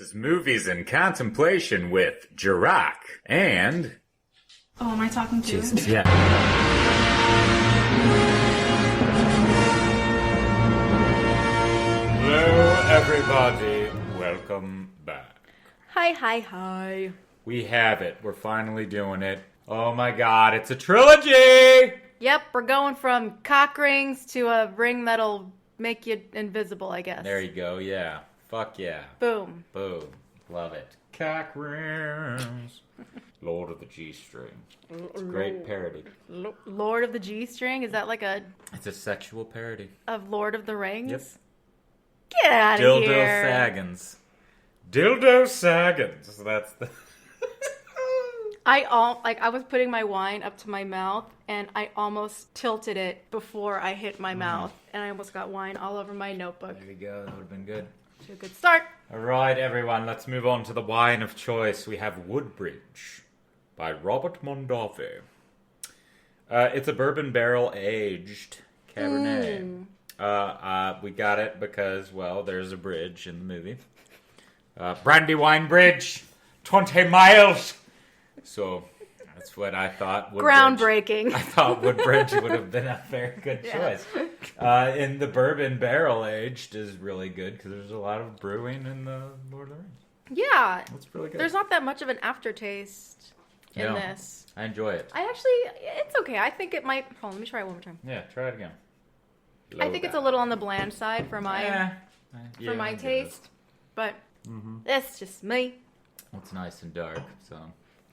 is Movies in Contemplation with Jarokk and... Oh, am I talking to you? Yeah. Hello, everybody. Welcome back. Hi. We have it. We're finally doing it. Oh my god, it's a trilogy! Yep, we're going from cock rings to a ring that'll make you invisible, I guess. There you go, yeah. Fuck yeah. Boom. Boom. Love it. Cock rings. Lord of the G-string. It's a great parody. Lord of the G-string? Is that like It's a sexual parody. of Lord of the Rings? Yep. Get out of Dildo here. Saggins. Dildo Saggins. That's the... I was putting my wine up to my mouth, and I almost tilted it before I hit my mouth, and I almost got wine all over my notebook. There you go. That would have been good. To a good start. All right, everyone. Let's move on to the wine of choice. We have Woodbridge by Robert Mondavi. It's a bourbon barrel aged Cabernet. We got it because, well, there's a bridge in the movie. Brandywine Bridge, 20 miles. So that's what I thought. Woodbridge. Groundbreaking. I thought Woodbridge would have been a very good choice. And the bourbon barrel aged is really good because there's a lot of brewing in the Lord of the Rings. Yeah. That's really good. There's not that much of an aftertaste in this. I enjoy it. It's okay. I think it might... Hold on, let me try it one more time. Yeah, try it again. I think it's a little on the bland side for my taste, but that's just me. It's nice and dark, so...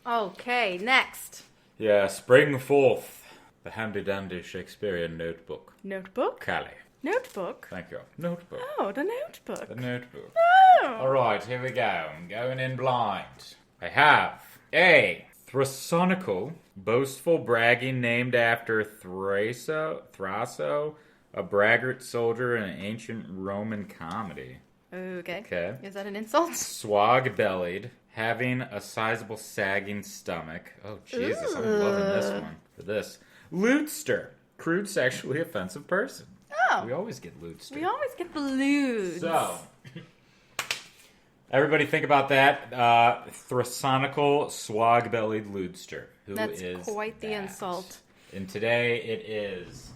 Okay, next. Yeah, spring forth. The handy-dandy Shakespearean notebook. Notebook? Cali. Notebook? Thank you. Notebook. Oh, the notebook. The notebook. Oh. Alright, here we go. I'm going in blind. I have a Thrasonical, boastful bragging named after Thraso, a braggart soldier in an ancient Roman comedy. Okay. Is that an insult? Swag-bellied, having a sizable sagging stomach. Oh, Jesus, I'm loving this one. For this. Lewdster, crude sexually offensive person. Oh. We always get lewdster. We always get the lewds. So, everybody think about that. Thrasonical, swag-bellied lewdster. That's quite the insult. And today it is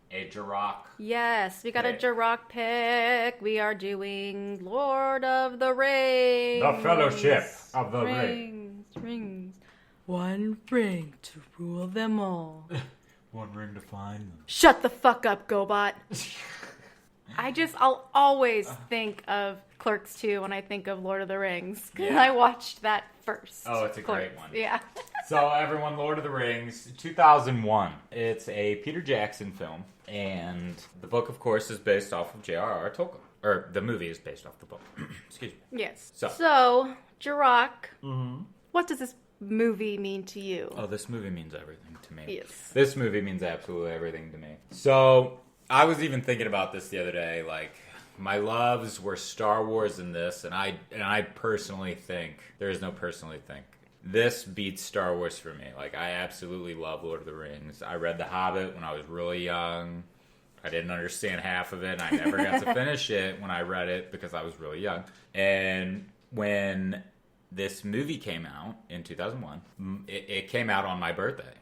a Jarokk. Yes, we got a Jarokk pick. We are doing Lord of the Rings. The Fellowship of the Ring. Rings. One ring to rule them all. One ring to find them. Shut the fuck up, GoBot. I'll always think of Clerks 2 when I think of Lord of the Rings. Because I watched that first. Oh, it's a Clerks. great one. Yeah. So, everyone, Lord of the Rings, 2001. It's a Peter Jackson film. And the book, of course, is based off of J.R.R. Tolkien. Or, the movie is based off the book. Excuse me. Yes. So Jarokk, what does this movie mean to you? Oh, this movie means everything to me. Yes. This movie means absolutely everything to me. So, I was even thinking about this the other day, like... My loves were Star Wars in this, and I personally think, there is no personally think, this beats Star Wars for me. Like, I absolutely love Lord of the Rings. I read The Hobbit when I was really young. I didn't understand half of it, and I never got to finish it when I read it because I was really young. And when this movie came out in 2001, it came out on my birthday.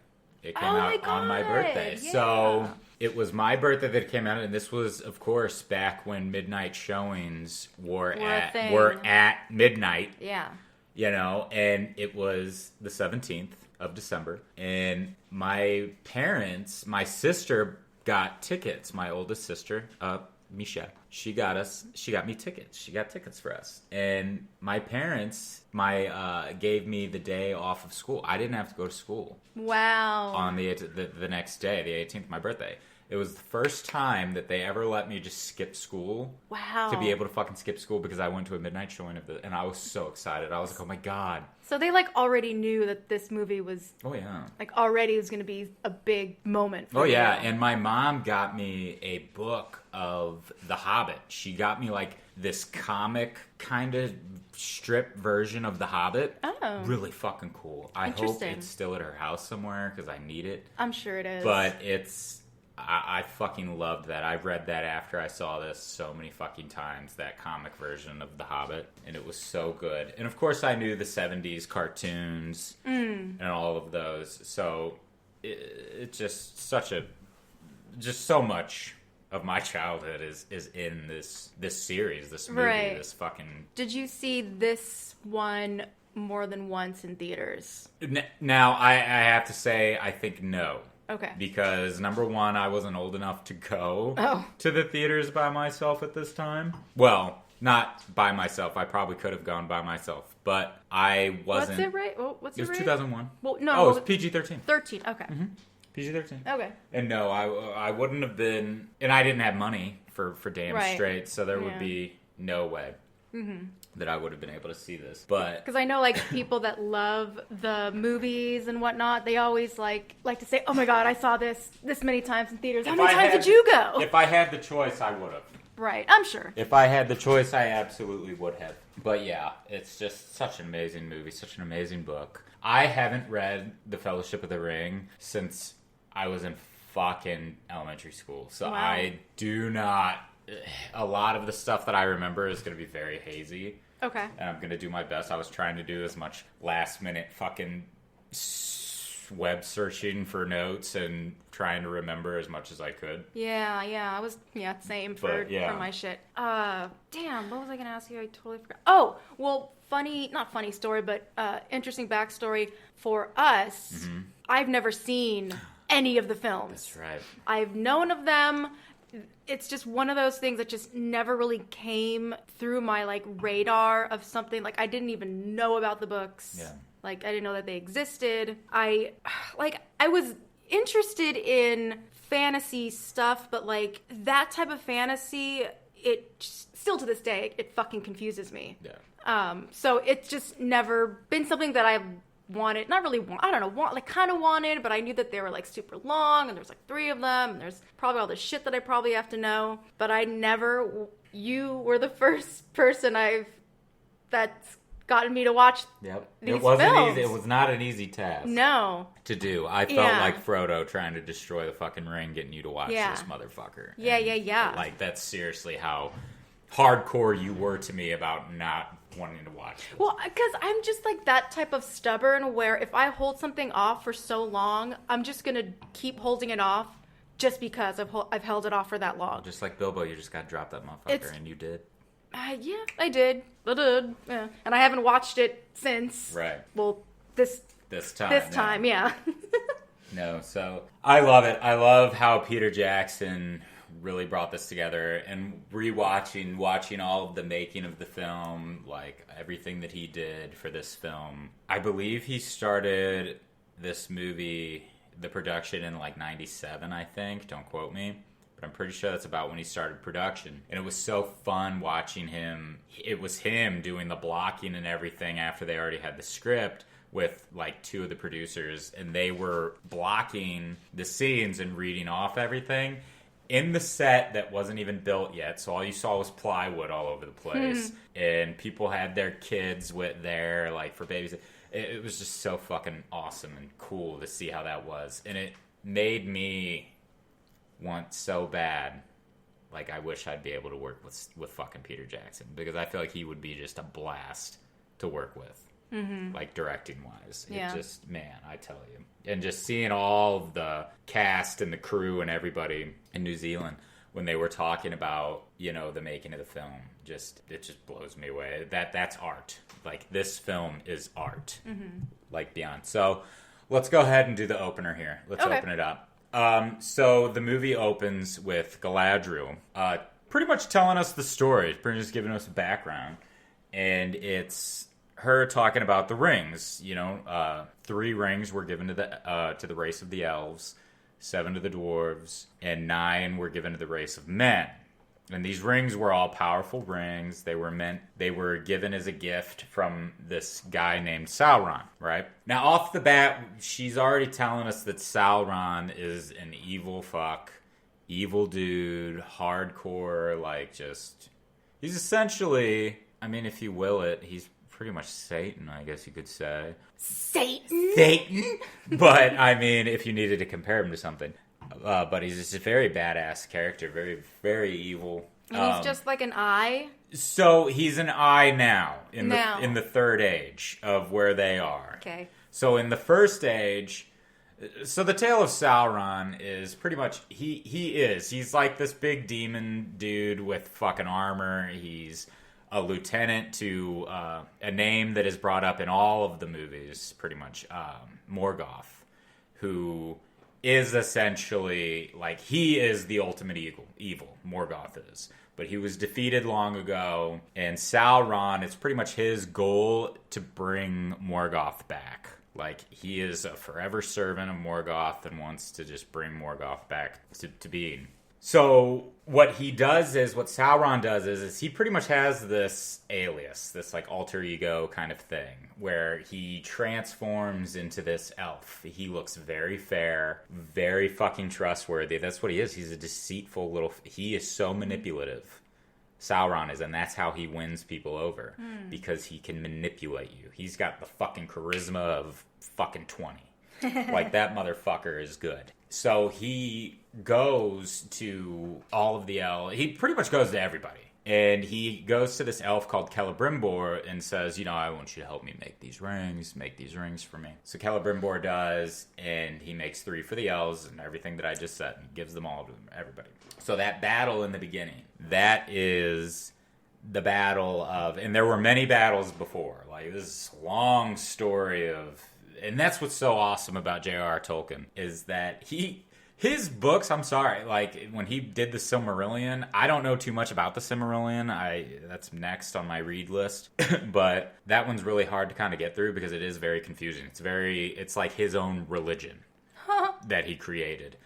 It came out on my birthday. Yeah. So... It was my birthday that it came out, and this was, of course, back when midnight showings were at midnight. Yeah. You know, and it was the 17th of December, and my sister got tickets. My oldest sister, Misha, she got me tickets. She got tickets for us, and my parents, gave me the day off of school. I didn't have to go to school. Wow. On the next day, the 18th, my birthday. It was the first time that they ever let me just skip school. Wow. To be able to fucking skip school because I went to a midnight showing and I was so excited. I was like, oh my god. So they already knew that this movie was... Oh yeah. Already was going to be a big moment for you. Oh you. yeah, and my mom got me a book of The Hobbit. She got me this comic kind of strip version of The Hobbit. Oh. Really fucking cool. I hope it's still at her house somewhere because I need it. I'm sure it is. But it's I fucking loved that. I read that after I saw this so many fucking times, that comic version of The Hobbit, and it was so good. And of course I knew the 70s cartoons and all of those, so it's just just so much of my childhood is in this series, this movie, Right. this fucking... Did you see this one more than once in theaters? Now, I have to say, I think no. Okay. Because, number one, I wasn't old enough to go Oh. to the theaters by myself at this time. Well, not by myself. I probably could have gone by myself. But I wasn't... What's it right? What's It was right? 2001. Well, no. Oh, it was PG-13. 13. Okay. PG-13. Okay. And no, I wouldn't have been... And I didn't have money for damn Right. straight, so there would Yeah. be no way that I would have been able to see this. But... Because I know, like, people that love the movies and whatnot, they always like to say, "Oh my God, I saw this many times in theaters." How If many I times had- did you go? If I had the choice, I would have. Right. I'm sure. If I had the choice, I absolutely would have. But yeah, it's just such an amazing movie, such an amazing book. I haven't read The Fellowship of the Ring since I was in fucking elementary school. So Wow. I do not... A lot of the stuff that I remember is going to be very hazy. Okay. And I'm going to do my best. I was trying to do as much last minute fucking web searching for notes and trying to remember as much as I could. Yeah. I was same for But, yeah. my shit. Damn. What was I gonna ask you? I totally forgot. Oh, well, not funny story, but interesting backstory for us. I've never seen any of the films. That's right. I've known of them. It's just one of those things that just never really came through my like radar of something. Like I didn't even know about the books. Yeah. Like I didn't know that they existed. I was interested in fantasy stuff, but like that type of fantasy, still to this day, it fucking confuses me. Yeah. So it's just never been something that I've wanted, not really want, I don't know, kind of wanted, but I knew that they were like super long and there's like 3 of them and there's probably all the shit that I probably have to know, but you were the first person that's gotten me to watch Yep. these It wasn't films. easy. It was not an easy task No. to do. I felt Yeah. like Frodo trying to destroy the fucking ring, getting you to watch Yeah. this motherfucker. Yeah, And, yeah. Like, that's seriously how hardcore you were to me about not wanting to watch this. Well, because I'm just like that type of stubborn where if I hold something off for so long, I'm just going to keep holding it off just because I've held it off for that long. Just like Bilbo, you just got to drop that motherfucker, It's- and you did. Yeah, I did. Yeah. And I haven't watched it since. Right. Well, this time. yeah. No, so I love it. I love how Peter Jackson really brought this together, and watching all of the making of the film, like everything that he did for this film. I believe he started this movie, the production, in like 97, I think. Don't quote me. But I'm pretty sure that's about when he started production. And it was so fun watching him. It was him doing the blocking and everything after they already had the script with like 2 of the producers. And they were blocking the scenes and reading off everything in the set that wasn't even built yet. So all you saw was plywood all over the place. And people had their kids with there, like for babies. It was just so fucking awesome and cool to see how that was. And it made me want so bad, like I wish I'd be able to work with fucking Peter Jackson, because I feel like he would be just a blast to work with, like directing wise. Yeah. It just, man, I tell you, and just seeing all of the cast and the crew and everybody in New Zealand when they were talking about, you know, the making of the film, it just blows me away. That's art. Like, this film is art, like beyond. So let's go ahead and do the opener here. Let's Okay. open it up. So the movie opens with Galadriel pretty much telling us the story, pretty much giving us a background. And it's her talking about the rings. You know, 3 rings were given to the race of the elves, 7 to the dwarves, and 9 were given to the race of men. And these rings were all powerful rings. They were given as a gift from this guy named Sauron, right? Now, off the bat, she's already telling us that Sauron is an evil fuck, evil dude, hardcore, like just... He's essentially, I mean, if you will it, he's pretty much Satan, I guess you could say. Satan? Satan? But, I mean, if you needed to compare him to something. But he's just a very badass character, very, very evil. And he's just like an eye. So he's an eye now in Now. the third age of where they are. Okay. So in the first age, so the tale of Sauron is pretty much he's like this big demon dude with fucking armor. He's a lieutenant to a name that is brought up in all of the movies, pretty much, Morgoth, who is essentially, like, he is the ultimate evil, Morgoth is. But he was defeated long ago, and Sauron, it's pretty much his goal to bring Morgoth back. Like, he is a forever servant of Morgoth and wants to just bring Morgoth back to being. So what Sauron does is he pretty much has this alias, this like alter ego kind of thing, where he transforms into this elf. He looks very fair, very fucking trustworthy. That's what he is. He's a deceitful he is so manipulative. Sauron is, and that's how he wins people over, because he can manipulate you. He's got the fucking charisma of fucking 20. Like, that motherfucker is good. So he goes to all of the elves. He pretty much goes to everybody. And he goes to this elf called Celebrimbor and says, I want you to help me make these rings for me. So Celebrimbor does, and he makes 3 for the elves and everything that I just said, and gives them all to everybody. So that battle in the beginning, that is the battle of, and there were many battles before. Like, this long story of, and that's what's so awesome about J.R.R. Tolkien, is that his books, I'm sorry, like, when he did the Silmarillion, I don't know too much about the Silmarillion. That's next on my read list. But that one's really hard to kind of get through because it is very confusing. It's like his own religion that he created,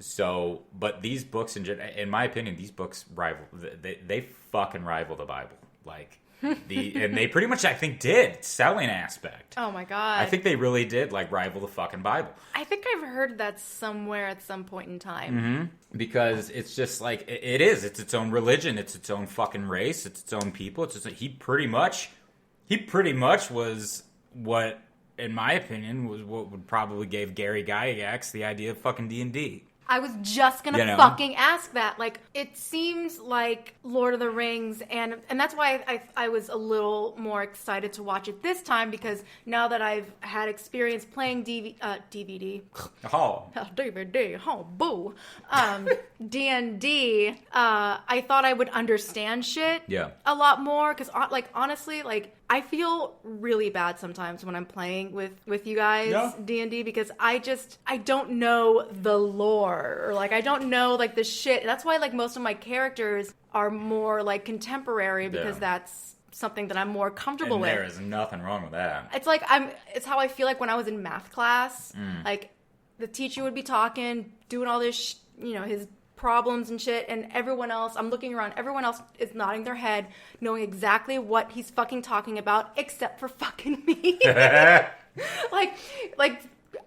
So, but these books, in my opinion, these books they fucking rival the Bible. Like, and they pretty much, I think, did selling aspect. Oh my god! I think they really did like rival the fucking Bible. I think I've heard that somewhere at some point in time. Mm-hmm. Because it's just like it is. It's its own religion. It's its own fucking race. It's its own people. He pretty much was what, in my opinion, was what would probably gave Gary Gygax the idea of fucking D&D. I was just gonna fucking ask that. Like, it seems like Lord of the Rings, and that's why I was a little more excited to watch it this time, because now that I've had experience playing DVD. Oh. DVD. Oh, boo. D&D, I thought I would understand shit a lot more, because, like, honestly, like, I feel really bad sometimes when I'm playing with you guys D&D, because I don't know the lore, or like I don't know like the shit. That's why like most of my characters are more like contemporary, because that's something that I'm more comfortable with. There is nothing wrong with that. It's like it's how I feel like when I was in math class. Like, the teacher would be talking, doing all this his problems and shit, and everyone else, I'm looking around, everyone else is nodding their head, knowing exactly what he's fucking talking about, except for fucking me. like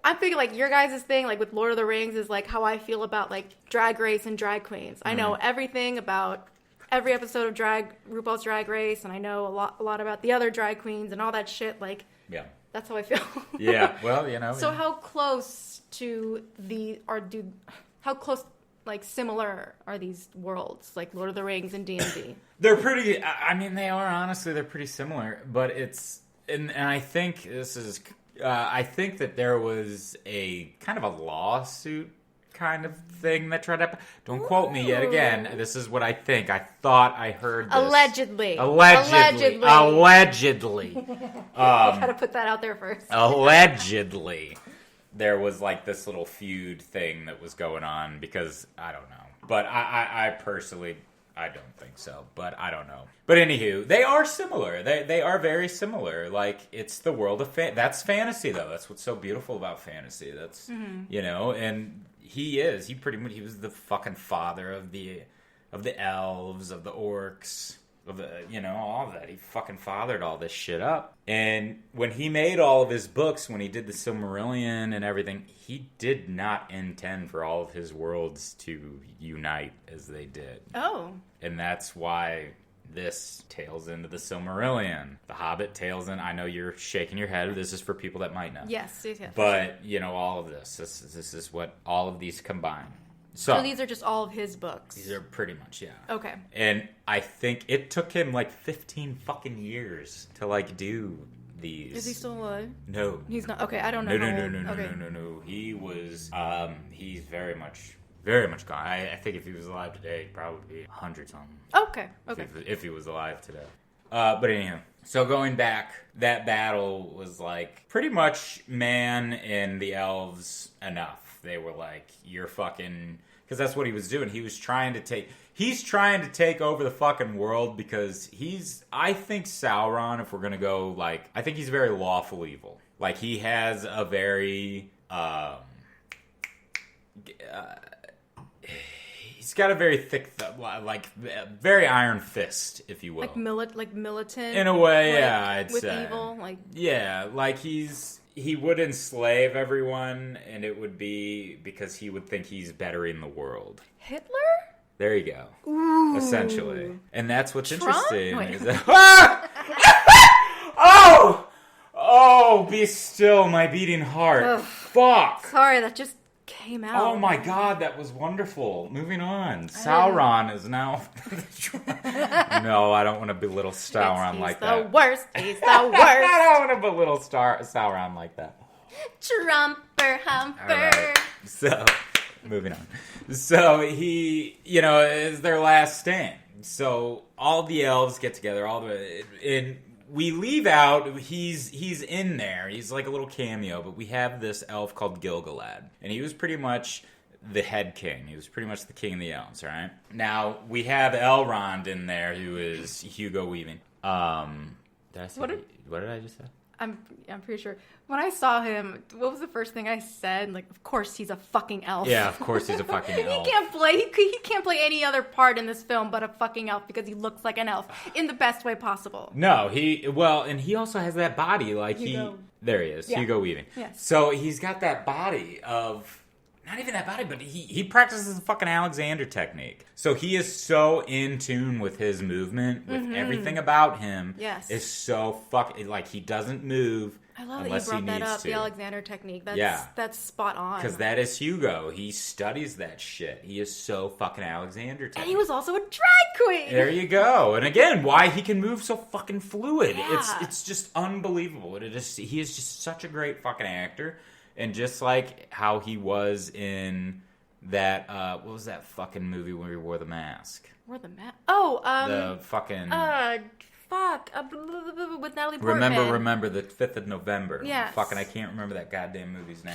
I'm thinking like your guys' thing, like with Lord of the Rings, is like how I feel about like Drag Race and drag queens. I know everything about every episode of RuPaul's Drag Race, and I know a lot about the other drag queens and all that shit. Like, that's how I feel. Well, So how close how close, like, similar are these worlds, like Lord of the Rings and D&D? They're pretty, I mean, they are, honestly, they're pretty similar, but it's, and I think I think that there was a kind of a lawsuit kind of thing that tried to, don't quote me yet again, this is what I think, I thought I heard this. Allegedly. You gotta put that out there first. Allegedly. There was like this little feud thing that was going on, because I don't know. But I personally, I don't think so. But I don't know. But anywho, they are similar. They are very similar. Like, it's the world of that's fantasy, though. That's what's so beautiful about fantasy. That's and he was the fucking father of the elves, of the orcs, of the, all of that. He fucking fathered all this shit up. And when he made all of his books, when he did the Silmarillion and everything, he did not intend for all of his worlds to unite as they did. Oh. And that's why This tails into the Silmarillion. The Hobbit tails in. I know you're shaking your head. This is for people that might know. Yes. But, all of this. This is what all of these combine. So these are just all of his books. These are pretty much, yeah. Okay. And I think it took him 15 fucking years to do these. Is he still alive? No. He's not. Okay, I don't know. No. He was, he's very much gone. I think if he was alive today, he'd probably be 100 something. Okay. If he was alive today. But anyhow, so going back, that battle was pretty much man and the elves enough. They were you're fucking, because that's what he was doing. He's trying to take over the fucking world because I think Sauron, if we're going to go I think he's very lawful evil. He has a very, he's got a very thick, very iron fist, if you will. Militant? In a way, yeah, I'd with say. With evil? Yeah, he would enslave everyone, and it would be because he would think he's bettering the world. Hitler? There you go. Ooh. Essentially. And that's what's Trump? interesting. Is that, Oh, be still, my beating heart. Ugh. Fuck. Sorry, that just came out. Oh my god, that was wonderful. Moving on. Sauron is now... No, I don't want to belittle Sauron like that. He's the worst. He's the worst. I don't want to belittle Sauron like that. Trumper humper. All right. So, moving on. So, he, is their last stand. So, all the elves get together, and we leave out, he's in there. He's like a little cameo, but we have this elf called Gil-galad. And he was pretty much the head king. He was pretty much the king of the elves, right? Now, we have Elrond in there, who is Hugo Weaving. Did I say... What did I just say? I'm pretty sure. When I saw him, what was the first thing I said? Of course he's a fucking elf. Yeah, of course he's a fucking elf. He can't play any other part in this film but a fucking elf because he looks like an elf in the best way possible. No, and he also has that body, there he is, yeah. Hugo Weaving. Yes. So he's got that body of... Not even that body, but he practices the fucking Alexander technique. So he is so in tune with his movement, with everything about him. Yes. Is so fucking... he doesn't move I love unless that you he brought that needs up, to. the Alexander technique. Yeah. That's spot on. Because that is Hugo. He studies that shit. He is so fucking Alexander technique. And he was also a drag queen! There you go. And again, why he can move so fucking fluid. Yeah. It's just unbelievable. He is just such a great fucking actor. And just how he was in that, what was that fucking movie where he wore the mask? Wore the mask? Oh, the fucking... with Natalie Portman. Remember, the 5th of November. Yes. Fucking, I can't remember that goddamn movie's name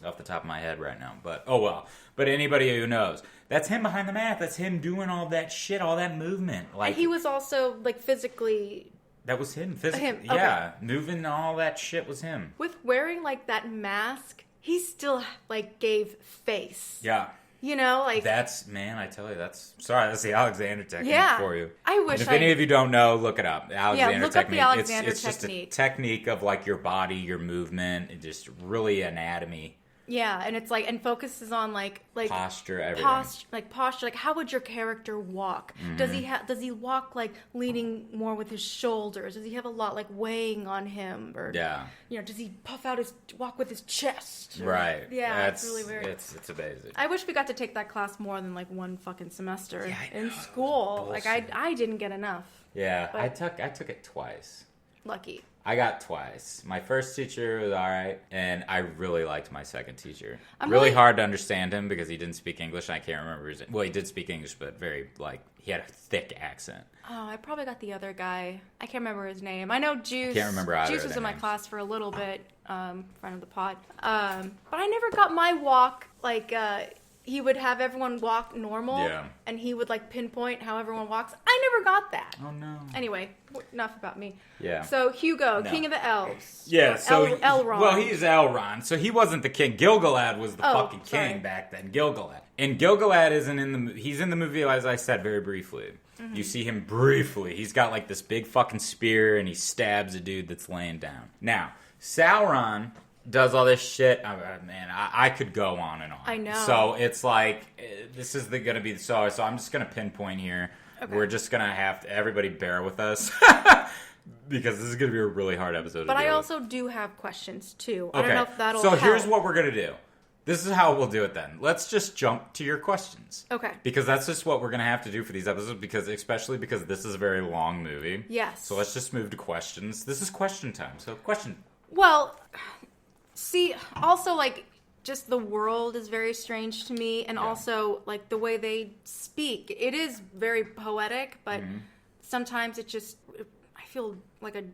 off the top of my head right now. But, oh well. But anybody who knows. That's him behind the mask. That's him doing all that shit, all that movement. And he was also, physically... That was him, physically. Him, okay. Yeah, moving all that shit was him. With wearing, that mask, he still, gave face. Yeah. That's, man, I tell you, that's the Alexander technique for you. I wish. And if any of you don't know, look it up. Alexander look technique. Up the Alexander it's technique. Just a technique of your body, your movement, and just really anatomy. Yeah, and it's and focuses on posture, everything. Posture, how would your character walk? Mm-hmm. Does he walk leaning more with his shoulders? Does he have a lot weighing on him? Or does he walk with his chest? Right. Yeah, it's really weird. It's amazing. I wish we got to take that class more than one fucking semester in school. I didn't get enough. Yeah, I took it twice. Lucky. I got twice. My first teacher was all right, and I really liked my second teacher. I'm really hard to understand him because he didn't speak English, and I can't remember his... Well, he did speak English, but very, he had a thick accent. Oh, I probably got the other guy. I can't remember his name. I know Juice. Can't remember either. Juice was in my class for a little bit, friend of the pod. But I never got my walk, he would have everyone walk normal, and he would pinpoint how everyone walks. I never got that. Oh no. Anyway, enough about me. Yeah. So Hugo, King of the Elves. Yeah. So Elrond. Well, he's Elrond. So he wasn't the king. Gil-galad was the fucking king back then. Gil-galad. And Gil-galad isn't in the. He's in the movie, as I said, very briefly. Mm-hmm. You see him briefly. He's got this big fucking spear, and he stabs a dude that's laying down. Now, Sauron does all this shit. Man, I could go on and on. I know. So it's this is going to be so I'm just going to pinpoint here. Okay. We're just gonna have to, everybody bear with us. Because this is going to be a really hard episode. But I also do have questions, too. Okay. I don't know if that'll So help. here's what we're going to do. This is how we'll do it then. Let's just jump to your questions. Okay. Because that's just what we're going to have to do for these episodes, especially because this is a very long movie. Yes. So let's just move to questions. This is question time. So question. Well, see, also, like, just the world is very strange to me. And also, like, the way they speak. It is very poetic, but sometimes it just... I feel like a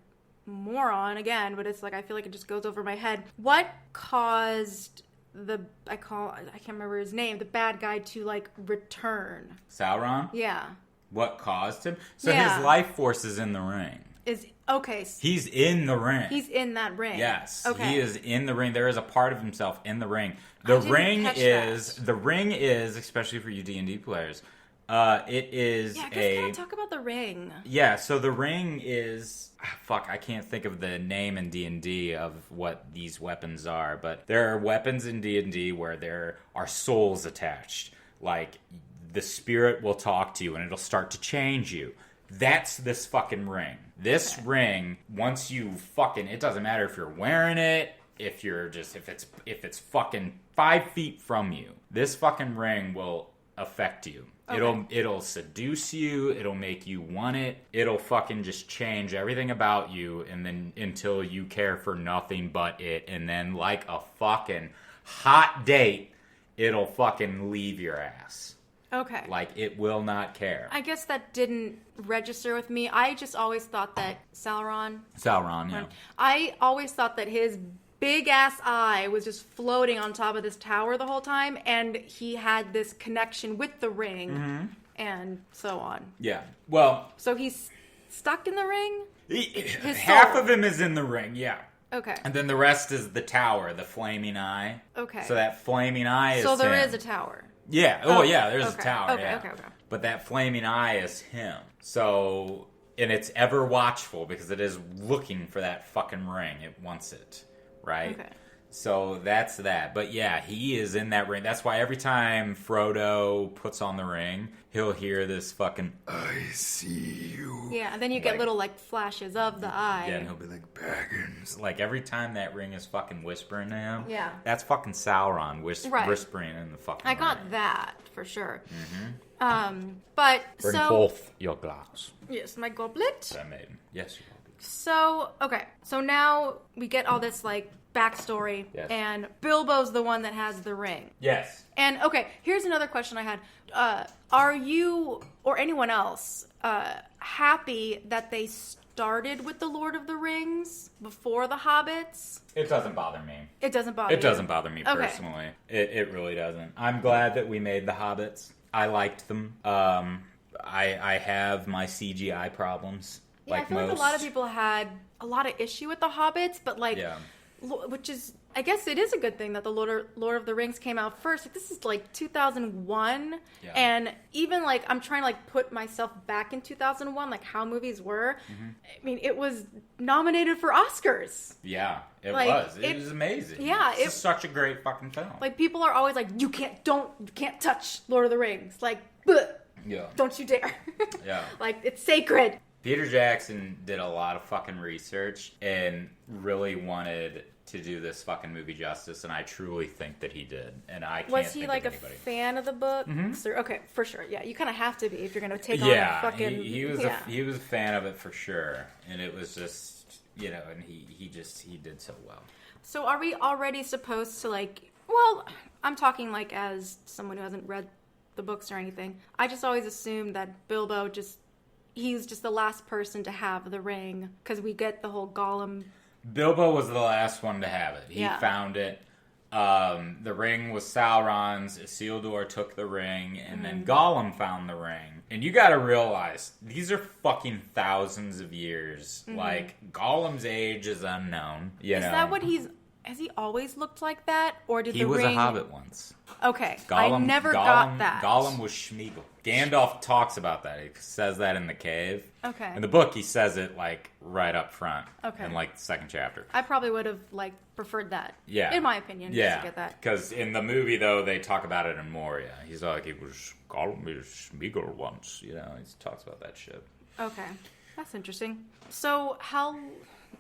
moron again, but it's like I feel like it just goes over my head. What caused I can't remember his name, the bad guy to like return? Sauron? Yeah. What caused him? So his life force is in the ring. He's in the ring. He's in that ring. Yes. Okay. He is in the ring. There is a part of himself in the ring. The ring is, especially for you D&D players, it is I guess we gotta talk about the ring. Yeah, so the ring is... I can't think of the name in D&D of what these weapons are, but there are weapons in D&D where there are souls attached. Like, the spirit will talk to you and it'll start to change you. That's this fucking ring. This ring, once you fucking... It doesn't matter if you're wearing it, if it's fucking 5 feet from you. This fucking ring will affect you. Okay. It'll seduce you, it'll make you want it, it'll fucking just change everything about you, and then until you care for nothing but it, and then like a fucking hot date, it'll fucking leave your ass. Okay. Like, it will not care. I guess that didn't register with me. I just always thought that Sauron, yeah. I always thought that his big ass eye was just floating on top of this tower the whole time, and he had this connection with the ring, and so on. Yeah. Well, so he's stuck in the ring? Half of him is in the ring, yeah. Okay. And then the rest is the tower, the flaming eye. Okay. So that flaming eye is So there him. is a tower. Yeah. Oh, yeah, there's a tower. Okay, yeah. okay. But that flaming eye is him. So, and it's ever watchful because it is looking for that fucking ring. It wants it. Right? Okay. So that's that. But yeah, he is in that ring. That's why every time Frodo puts on the ring, he'll hear this fucking, I see you. Yeah, and then you get little, like, flashes of the eye. Yeah, and he'll be like, Baggins. Like, every time that ring is fucking whispering to him, yeah, that's fucking Sauron whispering in the fucking ring. got that, for sure. But, Bring both your glass. Yes, my goblet. That I made. Yes, you So, okay. So now we get all this, like, backstory. Yes. And Bilbo's the one that has the ring. Yes. And, okay, here's another question I had. Are you, or anyone else, happy that they started with The Lord of the Rings before The Hobbits? It doesn't bother me. It doesn't bother you? It doesn't bother me personally. It really doesn't. I'm glad that we made The Hobbits. I liked them. I have my CGI problems. Yeah, I feel like a lot of people had a lot of issue with The Hobbits, but like, which is, I guess it is a good thing that the Lord of the Rings came out first. Like, this is like 2001, and even like I'm trying to like put myself back in 2001, like how movies were. I mean, it was nominated for Oscars. Yeah, it was. It was amazing. Yeah, it's such a great fucking film. Like, people are always like, you can't touch Lord of the Rings. Like, don't you dare. Yeah, like, it's sacred. Peter Jackson did a lot of fucking research and really wanted to do this fucking movie justice, and I truly think that he did. And I can't Was he think like of a anybody. fan of the book? Okay, for sure. Yeah, you kind of have to be if you're going to take on a fucking... he was a fan of it for sure, and it was just, and he did so well. So are we already supposed to, like... Well, I'm talking like as someone who hasn't read the books or anything. I just always assumed that Bilbo he's just the last person to have the ring, because we get the whole Gollum... Bilbo was the last one to have it. He found it. The ring was Sauron's. Isildur took the ring, and then Gollum found the ring. And you gotta realize, these are fucking thousands of years. Like, Gollum's age is unknown. Is that what he's has he always looked like that, or did He the was ring? a hobbit once. Okay, I never got that. Gollum was Schmeagol. Gandalf talks about that. He says that in the cave. Okay. In the book, he says it like right up front. Okay. In like the second chapter. I probably would have like preferred that. Yeah. In my opinion. Yeah. To get that. Because in the movie, though, they talk about it in Moria. He's like, it was Gollum was Schmeagol once. You know, he talks about that shit. Okay. That's interesting. So how...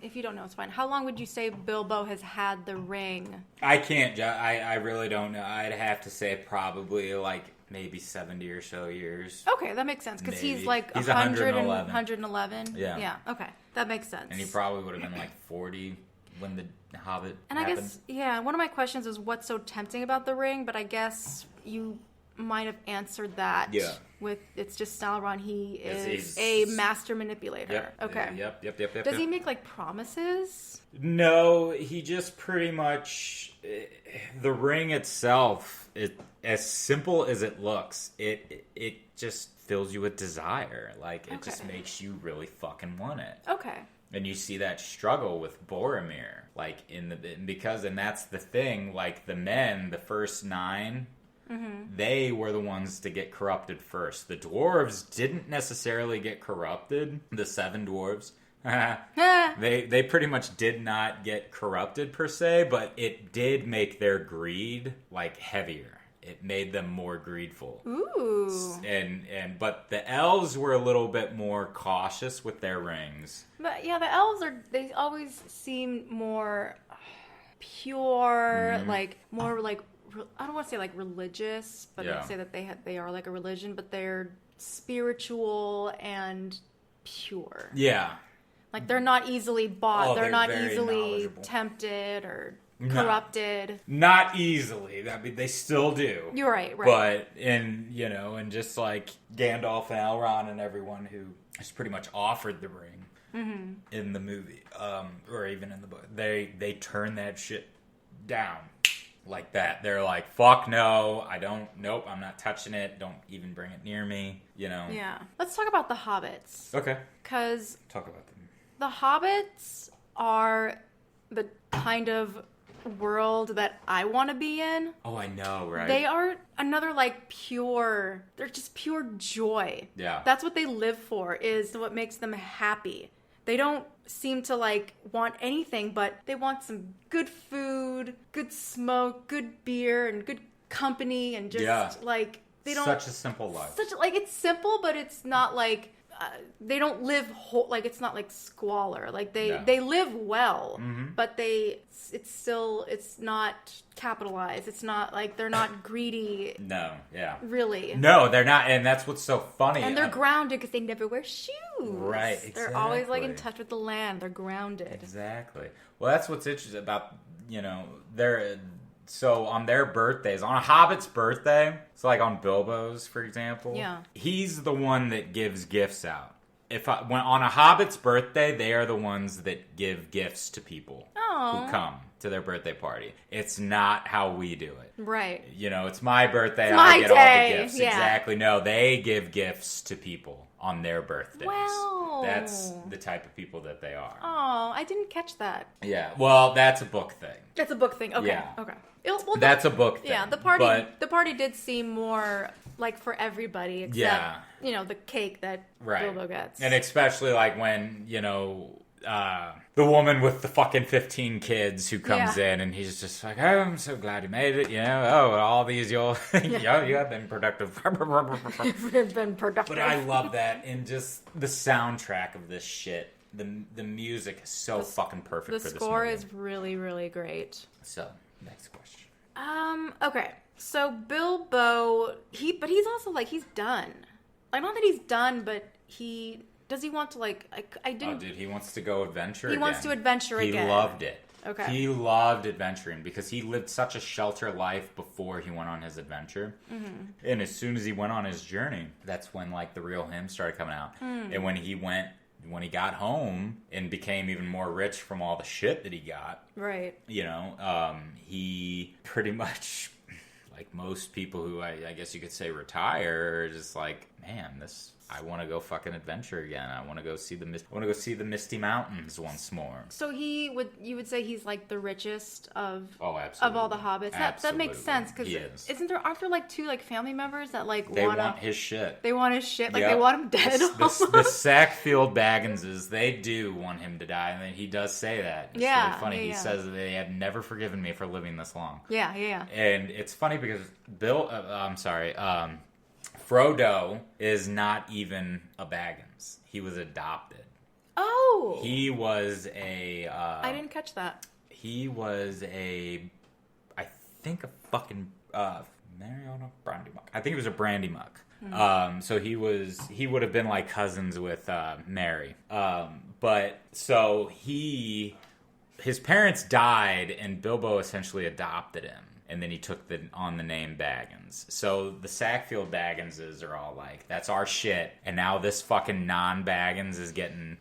If you don't know, it's fine. How long would you say Bilbo has had the ring? I can't. I really don't know. I'd have to say probably like maybe 70 or so years. Okay, that makes sense. Because he's Maybe. like He's 111. 111. Yeah. Yeah, okay. That makes sense. And he probably would have been like 40 when the Hobbit And happened. I guess, yeah, one of my questions is what's so tempting about the ring, but I guess you might have answered that with it's just Sauron. He is a master manipulator. Yep. Okay. Yep. Does he make like promises? No, he just pretty much the ring itself. As simple as it looks, it just fills you with desire. Like it just makes you really fucking want it. Okay. And you see that struggle with Boromir, like and that's the thing. Like the men, the first 9. Mm-hmm. They were the ones to get corrupted first. The dwarves didn't necessarily get corrupted. The 7 dwarves. They pretty much did not get corrupted per se, but it did make their greed like heavier. It made them more greedful. Ooh. But the elves were a little bit more cautious with their rings. But yeah, the elves they always seem more pure, like more like I don't want to say like religious, but I'd say that they are like a religion, but they're spiritual and pure. Yeah. Like they're not easily bought. Oh, they're not easily knowledgeable. Tempted or corrupted. Not easily. I mean, they still do. You're right. But and just like Gandalf and Elrond and everyone who is pretty much offered the ring in the movie, or even in the book, they turn that shit down. Like that. They're like, fuck no, nope, I'm not touching it. Don't even bring it near me, Yeah. Let's talk about the hobbits. Okay. Because talk about them. The hobbits are the kind of world that I want to be in. Oh, I know, right? They are another like they're just pure joy. Yeah. That's what they live for, is what makes them happy. They don't seem to like want anything, but they want some good food, good smoke, good beer, and good company, and just like they don't. Such a simple life. It's simple, but it's not like they don't live like it's not like squalor. Like they live well, but it's not capitalized. It's not like they're not greedy. No, yeah. Really. No, they're not, and that's what's so funny. And they're grounded because they never wear shoes. Right, exactly. They're always like in touch with the land. They're grounded. Exactly. Well, that's what's interesting about, so on their birthdays, on a Hobbit's birthday, so like on Bilbo's, for example, he's the one that gives gifts out. When on a Hobbit's birthday, they are the ones that give gifts to people who come to their birthday party. It's not how we do it. Right. It's my birthday, it's I get day. all the gifts. Yeah. Exactly. No, they give gifts to people on their birthdays. Wow. That's the type of people that they are. Oh, I didn't catch that. Yeah. Well, that's a book thing. That's a book thing. Okay. Yeah. Okay. That's a book thing. Yeah, the party did seem more like for everybody, except the cake that Bilbo gets. And especially like when, the woman with the fucking 15 kids who comes in and he's just like, oh, I'm so glad you made it, all these you have been productive. been productive. But I love that, and just the soundtrack of this shit. The music is so fucking perfect for this movie. The score is really, really great. So, next question. Okay. So Bilbo, he's also like, he's done. Like, not that he's done, but does he want to like, I didn't. Oh, dude, he wants to go adventure again. He wants to adventure again. He loved it. Okay. He loved adventuring because he lived such a shelter life before he went on his adventure. Mm-hmm. And as soon as he went on his journey, that's when like the real him started coming out. And when he got home and became even more rich from all the shit that he got. Right. He pretty much, like most people who I guess you could say retire, are just like, man, this I want to go fucking adventure again. I want to go see the Misty Mountains once more. So you would say he's like the richest of absolutely. Of all the hobbits. That makes sense because aren't there like 2 like family members that like they want his shit. They want his shit. Like they want him dead. The Sackfield Bagginses, they do want him to die, and then he does say that. It's really funny. He says that they have never forgiven me for living this long. Yeah. And it's funny because Frodo is not even a Baggins. He was adopted. Oh! He was I didn't catch that. He was I think a fucking Mariana Brandymuck. I think he was a Brandymuck. Mm-hmm. So he would have been like cousins with Mary. But so his parents died, and Bilbo essentially adopted him. And then he took on the name Baggins. So the Sackfield Bagginses are all like, that's our shit. And now this fucking non-Baggins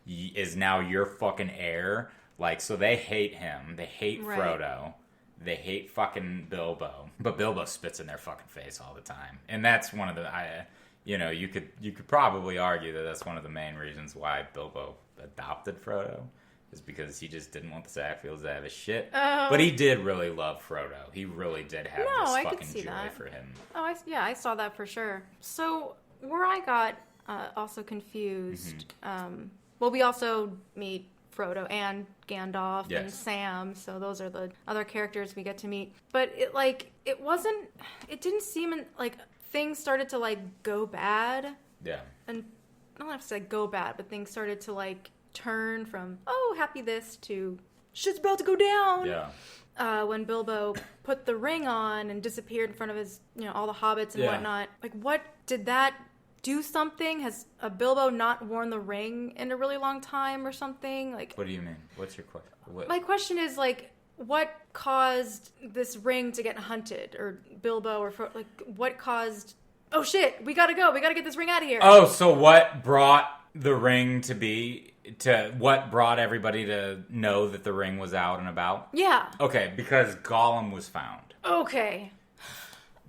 is now your fucking heir. Like, so they hate him. They hate Frodo. They hate fucking Bilbo. But Bilbo spits in their fucking face all the time. And that's one of the, you could probably argue that that's one of the main reasons why Bilbo adopted Frodo. Is because he just didn't want the Sackfields to have his shit. But he did really love Frodo. He really did have this fucking joy for him. Oh, I saw that for sure. So, where I got also confused, we also meet Frodo and Gandalf and Sam, so those are the other characters we get to meet. But it didn't seem like things started to like go bad. Yeah. And I don't have to say go bad, but things started to like turn from happy this to shit's about to go down. Yeah. When Bilbo put the ring on and disappeared in front of his, all the hobbits and whatnot. Like, what did that do? Something? Has Bilbo not worn the ring in a really long time or something? Like, what do you mean? What's your question? My question is like, what caused this ring to get hunted, or Bilbo, or what caused? Oh shit! We gotta go. We gotta get this ring out of here. Oh, so what brought the ring what brought everybody to know that the ring was out and about? Yeah. Okay, because Gollum was found. Okay.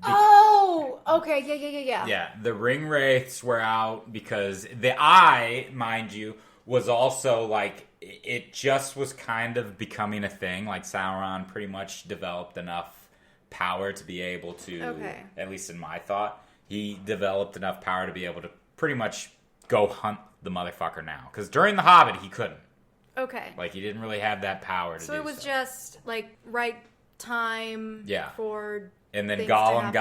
Okay. Yeah. Yeah, the ring wraiths were out because the eye, mind you, was also like, it just was kind of becoming a thing. Like Sauron pretty much developed enough power to be able to, at least in my thought, he developed enough power to be able to pretty much go hunt the motherfucker now. Because during The Hobbit, he couldn't. Okay. Like, he didn't really have that power to do so. So it was just, like, right time for and then Gollum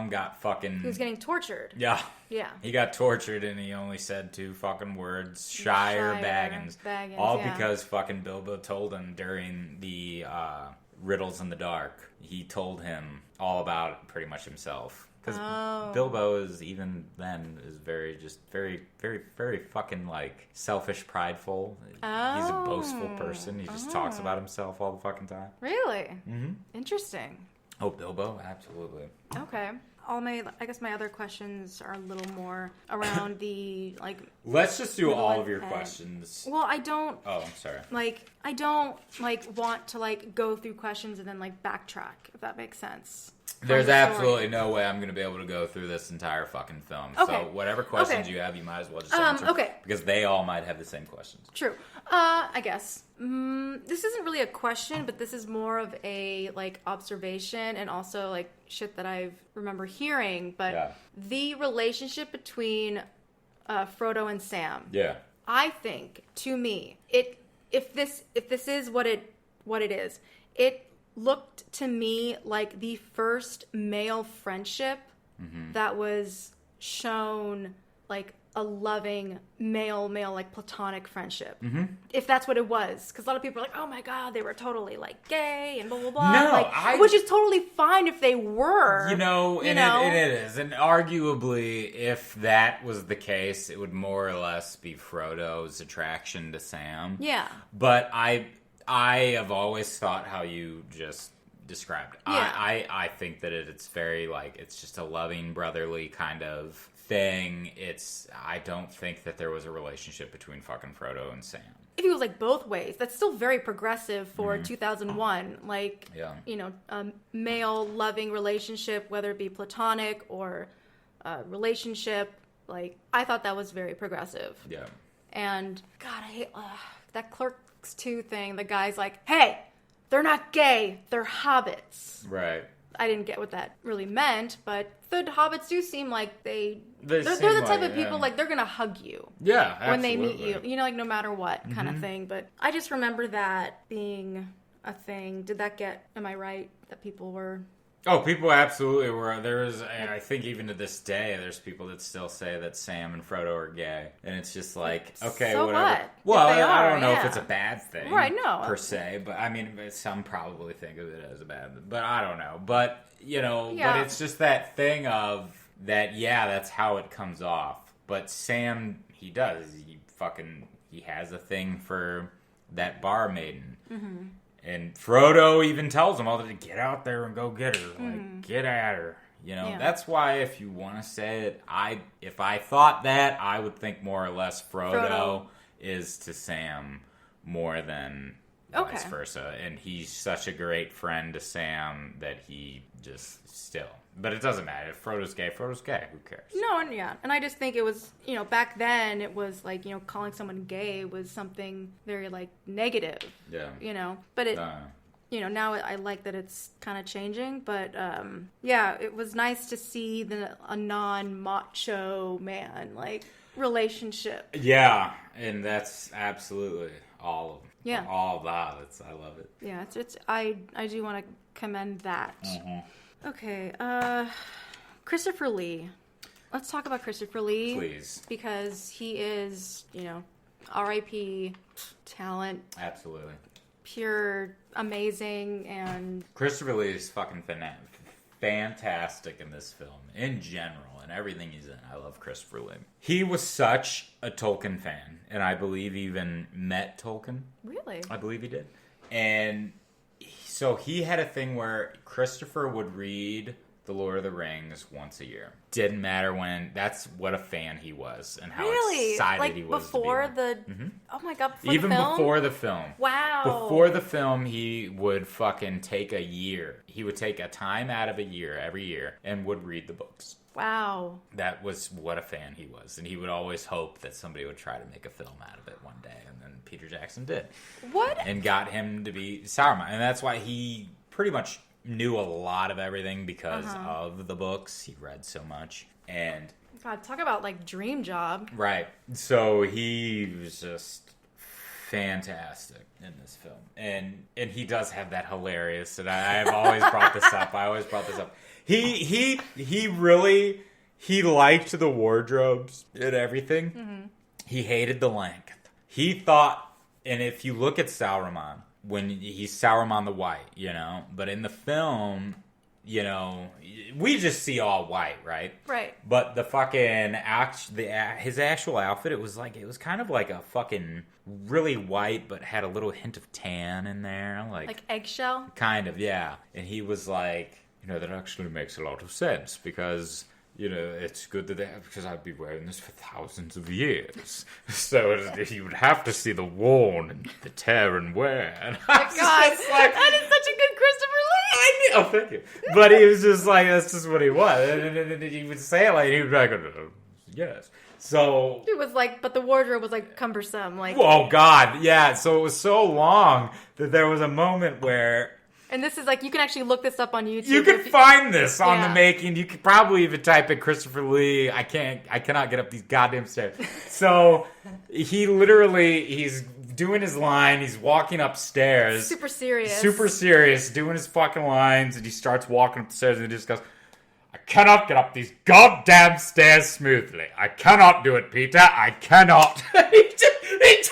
got fucking... He was getting tortured. Yeah. Yeah. He got tortured and he only said 2 fucking words. Shire Baggins. All because fucking Bilbo told him very the Riddles in the Dark. He told him all about it pretty much himself. Because Bilbo is, even then, is very, very, very fucking, like, selfish, prideful. He's a boastful person. He just talks about himself all the fucking time. Really? Mm-hmm. Interesting. Oh, Bilbo? Absolutely. Okay. I guess my other questions are a little more around the, like... Let's just do all of your questions. Well, I don't... Oh, I'm sorry. Like, I don't, like, want to, like, go through questions and then, like, backtrack, if that makes sense. There's absolutely no way I'm going to be able to go through this entire fucking film. Okay. So whatever questions you have, you might as well just answer. Okay. Because they all might have the same questions. True. I guess. This isn't really a question, but this is more of a, like, observation and also, like, shit that I remember hearing. But the relationship between Frodo and Sam. Yeah. I think, to me, if this is what it is, it looked to me like the first male friendship that was shown, like a loving male like platonic friendship, if that's what it was. Because a lot of people are like, oh my god, they were totally like gay and blah blah blah. No, which is totally fine if they were. It is, and arguably, if that was the case, it would more or less be Frodo's attraction to Sam. Yeah, but I have always thought how you just described. Yeah. I think that it's very, like, it's just a loving, brotherly kind of thing. I don't think that there was a relationship between fucking Frodo and Sam. If it was, like, both ways, that's still very progressive for 2001. Like, a male loving relationship, whether it be platonic or relationship, Like, I thought that was very progressive. Yeah. And, God, I hate that Clerks 2 thing. The guy's like, hey, they're not gay. They're hobbits. Right. I didn't get what that really meant, but the hobbits do seem like they're the seem type like, of people, like, they're going to hug you. Yeah, absolutely. When they meet you. You know, like, no matter what kind of thing. But I just remember that being a thing. Did that am I right, that people were... Oh, people absolutely were. There is, I think even to this day, there's people that still say that Sam and Frodo are gay. And it's just like, okay, so whatever. what? Well, I don't know if it's a bad thing. Right, no. Per se. But, I mean, some probably think of it as a bad thing. But I don't know. But, you know, but it's just that thing of that, that's how it comes off. But Sam, he does. He has a thing for that bar maiden. Mm-hmm. And Frodo even tells him all to get out there and go get her. Like, get at her. You know, that's why if you want to say it, if I thought that, I would think more or less Frodo is to Sam more than vice versa. And he's such a great friend to Sam that he just still... But it doesn't matter. If Frodo's gay, Frodo's gay. Who cares? No, and I just think it was, you know, back then it was like, you know, calling someone gay was something very, like, negative. Yeah. You know, but it, you know, now I like that it's kind of changing. But, it was nice to see a non-macho man, like, relationship. Yeah, and that's absolutely all of that. I love it. Yeah, I do want to commend that. Mm-hmm. Okay, Christopher Lee. Let's talk about Christopher Lee. Please. Because he is, you know, R.I.P. talent. Absolutely. Pure, amazing, and... Christopher Lee is fucking fantastic in this film, in general, and everything he's in. I love Christopher Lee. He was such a Tolkien fan, and I believe even met Tolkien. Really? I believe he did. And... So he had a thing where Christopher would read The Lord of the Rings once a year. Didn't matter when. That's what a fan he was and how excited he was before to be the... Mm-hmm. Oh my God, before Even the film? before the film. Wow. Before the film, he would fucking take a year. He would take a time out of a year, every year, and would read the books. Wow. That was what a fan he was. And he would always hope that somebody would try to make a film out of it one day. And then Peter Jackson did. What? And got him to be Sauron. And that's why he pretty much knew a lot of everything because of the books. He read so much. And... God, talk about, like, dream job. Right. So he was just fantastic in this film. And he does have that hilarious... And I've always brought this up. He really, he liked the wardrobes and everything. Mm-hmm. He hated the length. He thought, and if you look at Sauron, when he's Sauron the White, you know, but in the film, you know, we just see all white, right? Right. But the fucking, his actual outfit, it was kind of like a fucking really white, but had a little hint of tan in there. Like eggshell? Kind of, yeah. And he was like... You know, that actually makes a lot of sense because, you know, it's good that because I'd be wearing this for thousands of years. So you would have to see the worn and the tear and wear. And oh my God, that is such a good Christopher Lee. I know, thank you. But he was just like, that's just what he was. And he would say it like, he would be like, yes. So... It was like, but the wardrobe was like cumbersome. Like, oh, God, yeah. So it was so long that there was a moment where... And this is like, you can actually look this up on YouTube. You can find this on the making. You could probably even type in Christopher Lee. I cannot get up these goddamn stairs. So he's doing his line. He's walking upstairs. Super serious, doing his fucking lines. And he starts walking up the stairs and he just goes, I cannot get up these goddamn stairs smoothly. I cannot do it, Peter. I cannot. he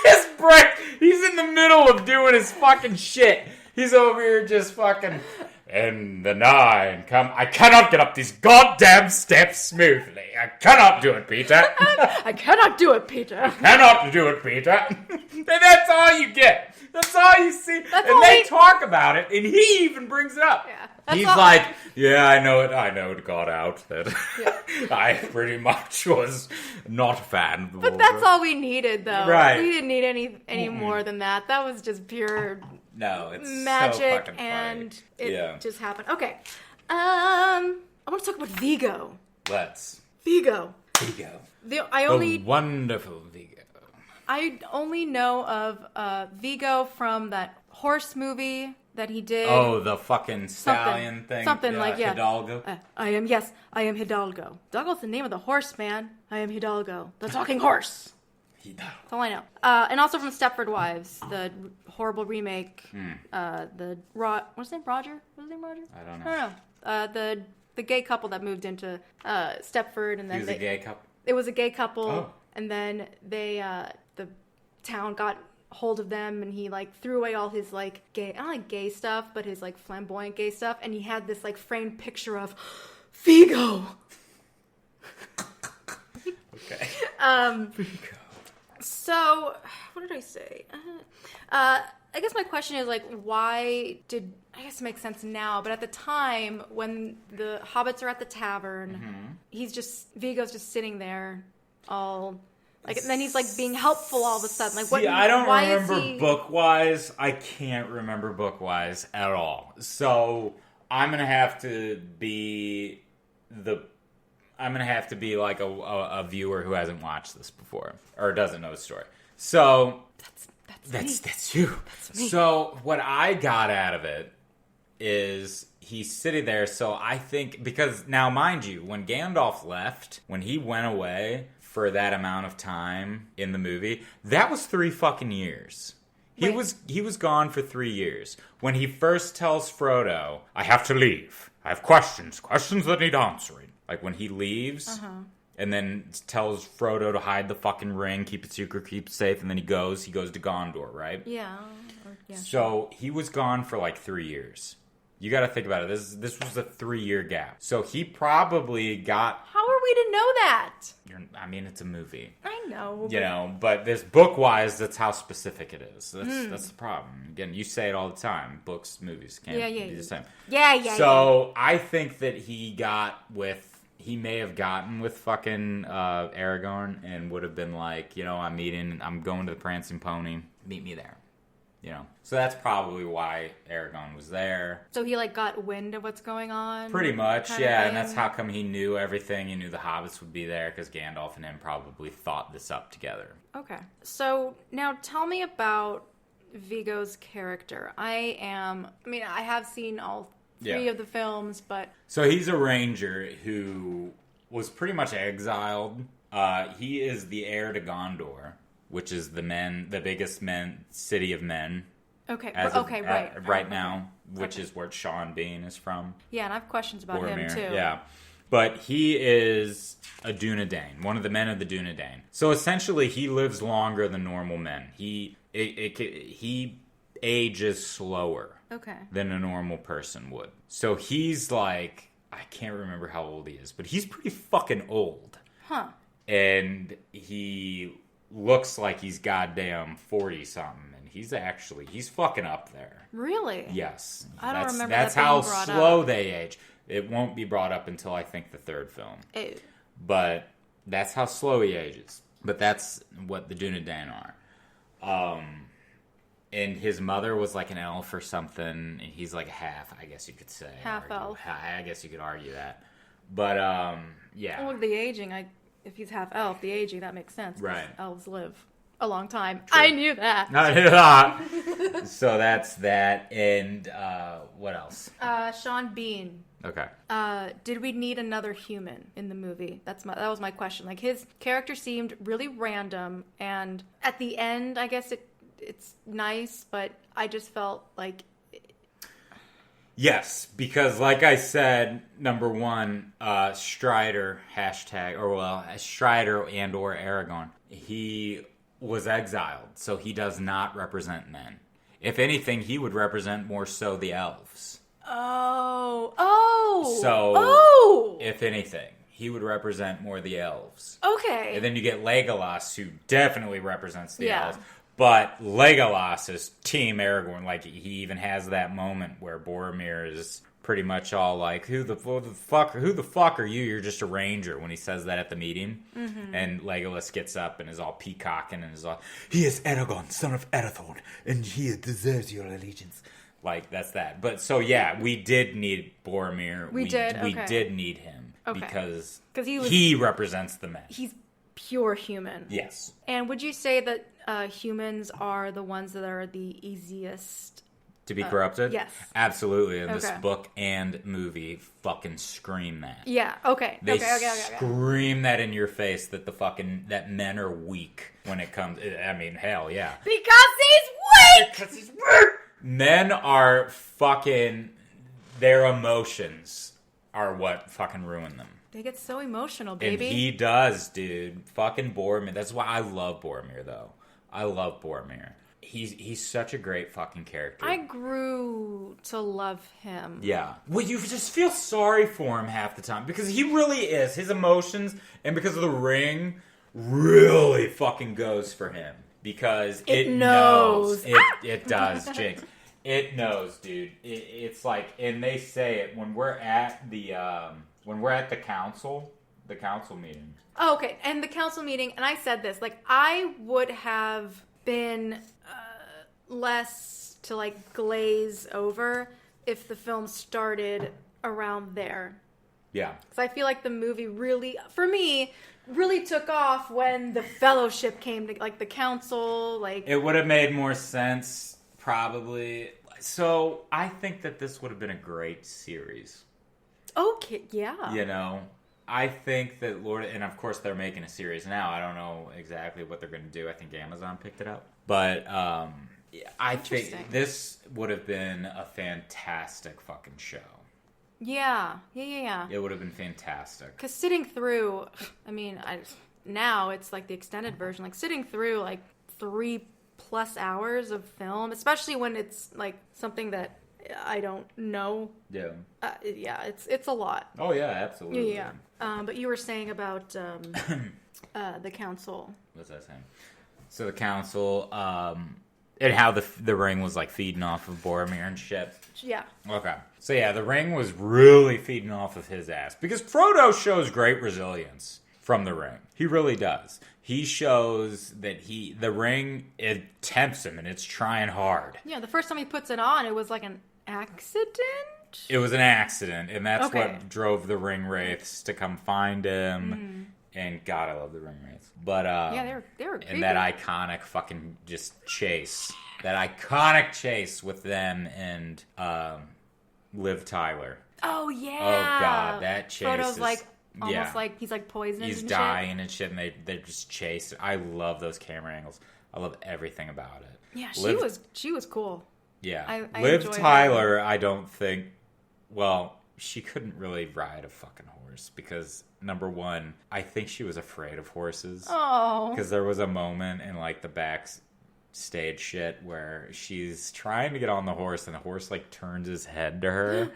just breaks. He's in the middle of doing his fucking shit. He's over here just fucking, and the 9 come. I cannot get up these goddamn steps smoothly. I cannot do it, Peter. I cannot do it, Peter. I cannot do it, Peter. And that's all you get. That's all you see. They talk about it, and he even brings it up. Yeah, he's like, yeah, I know it got out that I pretty much was not a fan of the But that's all we needed, though. Right. We didn't need any more than that. That was just pure... No, it's magic, so fucking and funny. it just happened. Okay, I want to talk about Vigo. Let's. Vigo. Vigo. The wonderful Vigo. I only know of Vigo from that horse movie that he did. Oh, the fucking stallion thing. Something like, yeah. Hidalgo. I am Hidalgo. Hidalgo's the name of the horse, man. I am Hidalgo, the talking horse. Hidalgo. That's all I know. And also from Stepford Wives, the horrible remake. What's his name? Roger? Was his name Roger? I don't know. I don't know. The gay couple that moved into Stepford, and then He was a gay couple. It was a gay couple, Oh. and then they the town got hold of them, and he like threw away all his like gay, not like gay stuff, but his like flamboyant gay stuff, and he had this like framed picture of Vigo. Okay. Vigo. So, what did I say? I guess my question is, like, why did... I guess it makes sense now, but at the time, when the hobbits are at the tavern, Vigo's just sitting there, all... Like, and then he's, like, being helpful all of a sudden. Like, See, I don't remember book-wise. I can't remember book-wise at all. So, I'm going to have to be like a viewer who hasn't watched this before or doesn't know the story. So that's you. That's me. So what I got out of it is he's sitting there. So I think because now, mind you, when Gandalf left, when he went away for that amount of time in the movie, that was 3 fucking years. He was gone for 3 years. When he first tells Frodo, "I have to leave. I have questions that need answering." Like, when he leaves, and then tells Frodo to hide the fucking ring, keep it secret, keep it safe, and then he goes to Gondor, right? Yeah. So, he was gone for, like, 3 years. You gotta think about it. This was a 3-year gap. So, he probably got... How are we to know that? I mean, it's a movie. I know. You know, but this book-wise, that's how specific it is. That's the problem. Again, you say it all the time. Books, movies can't be the same. Yeah. So, I think that he may have gotten with fucking Aragorn and would have been like, you know, I'm going to the Prancing Pony. Meet me there. You know, so that's probably why Aragorn was there. So he like got wind of what's going on? Pretty much, yeah. And that's how come he knew everything. He knew the hobbits would be there because Gandalf and him probably thought this up together. Okay. So now tell me about Vigo's character. I have seen all 3 of the films, but... So he's a ranger who was pretty much exiled. He is the heir to Gondor, which is the biggest city of men. Okay. Right now, which is where Sean Bean is from. Yeah, and I have questions about him too. Yeah. But he is a Dunedain, one of the men of the Dunedain. So essentially, he lives longer than normal men. He ages slower than a normal person would. So he's like, I can't remember how old he is, but he's pretty fucking old. Huh. And he looks like he's goddamn 40-something, and he's fucking up there. Really? Yes. I don't remember that's that being how brought slow up. they age. It won't be brought up until I think the 3rd film. Ew. But that's how slow he ages. But that's what the Dunedain are. And his mother was like an elf or something, and he's like half, I guess you could say. Half elf. I guess you could argue that. But, yeah. Well, the aging, if he's half elf, the aging, that makes sense. Right. Elves live a long time. True. I knew that. I knew that. So that's that. And what else? Sean Bean. Okay. Did we need another human in the movie? That was my question. Like, his character seemed really random, and at the end, I guess it's nice, but I just felt like... Yes, because like I said, number one, Strider, Strider and or Aragorn, he was exiled, so he does not represent men. If anything, he would represent more so the elves. So, if anything, he would represent more the elves. Okay. And then you get Legolas, who definitely represents the elves. But Legolas is Team Aragorn. Like, he even has that moment where Boromir is pretty much all like, who the fuck are you? You're just a ranger, when he says that at the meeting. Mm-hmm. And Legolas gets up and is all peacocking and is all, he is Aragorn, son of Arathorn, and he deserves your allegiance. Like, that's that. But, so, yeah, we did need Boromir. We did, We okay. did need him. Okay. Because he represents the men. he's pure human. Yes. And would you say that humans are the ones that are the easiest... To be corrupted? Yes. Absolutely. And this Okay. book and movie fucking scream that. Yeah, okay. They Okay. scream that in your face that men are weak when it comes... I mean, hell, yeah. Because he's weak! Men are fucking... Their emotions are what fucking ruin them. They get so emotional, And baby. he does, dude. Fucking Boromir. That's why I love Boromir, though. I love Boromir. He's such a great fucking character. I grew to love him. Yeah. Well, you just feel sorry for him half the time. Because he really is. His emotions, and because of the ring, really fucking goes for him. Because it knows. It does, Jinx. It knows, dude. It's like, and they say it when we're at the council meeting. Oh, okay. And the council meeting, and I said this, like, I would have been less to, like, glaze over if the film started around there. Yeah. Because I feel like the movie really, for me, really took off when the fellowship came to, like, the council, like... It would have made more sense, probably. So, I think that this would have been a great series. Okay, yeah. You know? I think that and of course they're making a series now. I don't know exactly what they're going to do. I think Amazon picked it up. But, I think this would have been a fantastic fucking show. Yeah. It would have been fantastic. Because sitting through, I mean, now it's like the extended version. Like sitting through like 3+ hours of film, especially when it's like something that I don't know. Yeah. Yeah, it's a lot. Oh yeah, absolutely. Yeah. But you were saying about the council. What's that saying? So the council, and how the ring was like feeding off of Boromir and shit. Yeah. Okay. So yeah, the ring was really feeding off of his ass. Because Frodo shows great resilience from the ring. He really does. He shows that the ring, it tempts him and it's trying hard. Yeah, the first time he puts it on, it was like an accident? It was an accident, and that's Okay. what drove the ring wraiths to come find him. And God, I love the ring wraiths. But Yeah, they were creepy. and that iconic fucking just chase. That iconic chase with them and Liv Tyler. Oh, yeah. Oh, God, that chase Frodo's is... like, almost yeah. like, he's like poisoned He's and dying and shit, and they just chase. I love those camera angles. I love everything about it. Yeah, Liv, she was cool. Yeah. I Liv enjoyed Tyler, I don't think... Well, she couldn't really ride a fucking horse because, number one, I think she was afraid of horses. Oh. Because there was a moment in, like, the backstage shit where she's trying to get on the horse, and the horse, like, turns his head to her.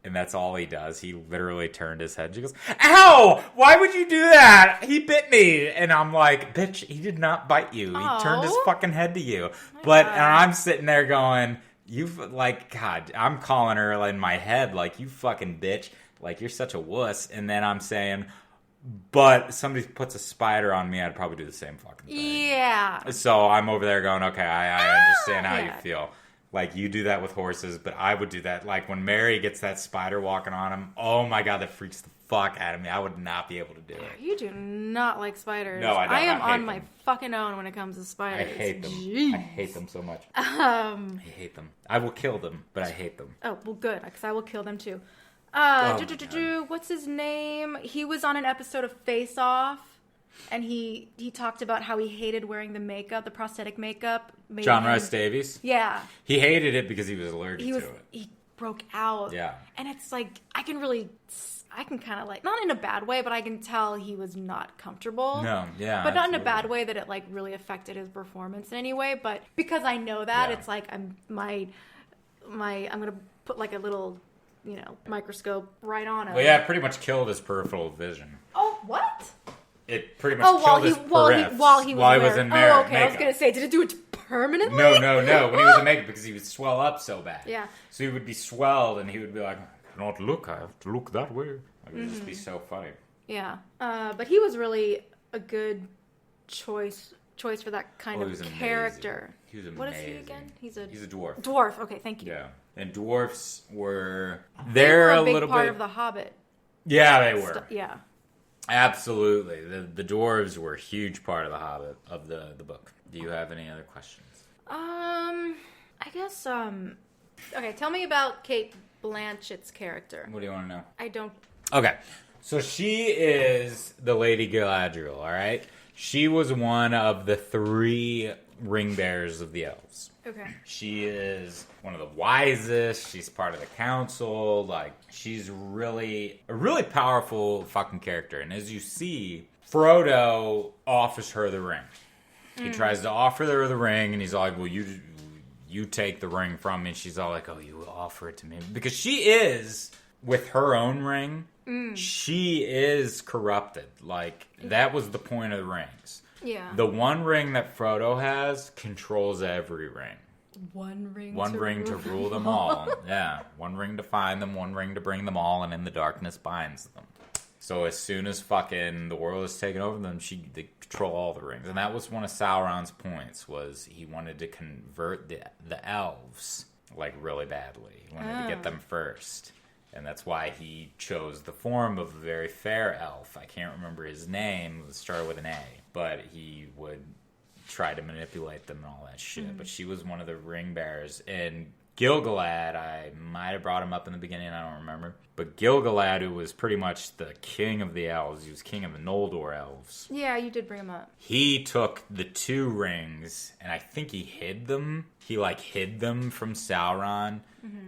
And that's all he does. He literally turned his head. She goes, "Ow! Why would you do that? He bit me." And I'm like, "Bitch, he did not bite you. He turned his fucking head to you." And I'm sitting there going, "You've, like, God," I'm calling her in my head, like, "You fucking bitch. Like, you're such a wuss." And then I'm saying, but somebody puts a spider on me, I'd probably do the same fucking thing. Yeah. So I'm over there going, okay, I understand how Yeah. you feel. Like, you do that with horses, but I would do that. Like, when Mary gets that spider walking on him, oh my God, that freaks the fuck out of me. I would not be able to do it. You do not like spiders. No, I don't. I am I hate on my them. fucking own when it comes to I spiders. hate them. Jeez. I hate them so much. I hate them. I will kill them, but I hate them. Oh, well, good, because I will kill them too. Oh, my God. What's his name? He was on an episode of Face Off, and he talked about how he hated wearing the makeup, the prosthetic makeup. John Rhys Davies? Yeah. He hated it because he was allergic to it. He broke out. Yeah. And it's like, I can kind of like, not in a bad way, but I can tell he was not comfortable. No, yeah. But not in a absolutely. bad way that it like really affected his performance in any way. But because I know that, Yeah. it's like I'm gonna put like a little, microscope right on him. Well, yeah, it pretty much killed his peripheral vision. Oh, what? It pretty much Oh, killed his while he was in Oh, there. okay. I was gonna say, did it do it permanently? No. When he was in makeup, because he would swell up so bad. Yeah. So he would be swelled, and he would be like, "I cannot look. I have to look that way." Like, it would just be so funny. Yeah. But he was really a good choice for that kind Oh, of he was amazing. character. He was amazing. What is he again? He's a dwarf. Dwarf. Okay, thank you. Yeah. And dwarfs were... They were a big little part bit... of the Hobbit. Yeah, they were. Yeah. Absolutely. The dwarves were a huge part of the Hobbit, of the book. Do you have any other questions? I guess, okay, tell me about Kate Blanchett's character. What do you want to know? I don't... Okay. So she is the Lady Galadriel, all right? She was one of the 3 ring bearers of the elves. Okay. She is one of the wisest. She's part of the council. Like, she's really a really powerful fucking character. And as you see, Frodo offers her the ring. He tries to offer her the ring, and he's all like, well, you take the ring from me. And she's all like, oh, you offer it to me. Because she is, with her own ring, she is corrupted. Like, that was the point of the rings. Yeah. The one ring that Frodo has controls every ring. One ring to rule them all. Yeah. One ring to find them, one ring to bring them all, and in the darkness binds them. So as soon as fucking the world is taken over them, they control all the rings. And that was one of Sauron's points, was he wanted to convert the elves, like, really badly. He wanted to get them first. And that's why he chose the form of a very fair elf. I can't remember his name. It started with an A. But he would try to manipulate them and all that shit. But she was one of the ring bearers. And Gil-galad, I might have brought him up in the beginning, I don't remember. But Gil-galad, who was pretty much the king of the elves, he was king of the Noldor elves. Yeah, you did bring him up. He took the 2 rings, and I think he hid them. He, hid them from Sauron.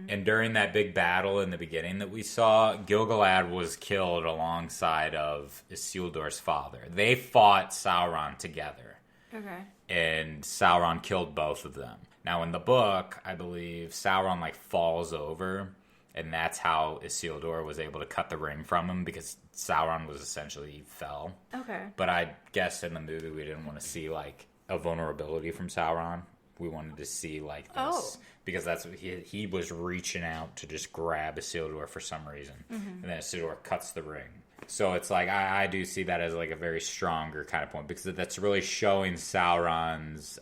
And during that big battle in the beginning that we saw, Gil-galad was killed alongside of Isildur's father. They fought Sauron together. Okay. And Sauron killed both of them. Now, in the book, I believe Sauron, falls over, and that's how Isildur was able to cut the ring from him, because Sauron was essentially fell. Okay. But I guess in the movie we didn't want to see, a vulnerability from Sauron. We wanted to see, this. Because that's what he was reaching out to just grab Isildur for some reason. And then Isildur cuts the ring. So it's I do see that as a very stronger kind of point, because that's really showing Sauron's...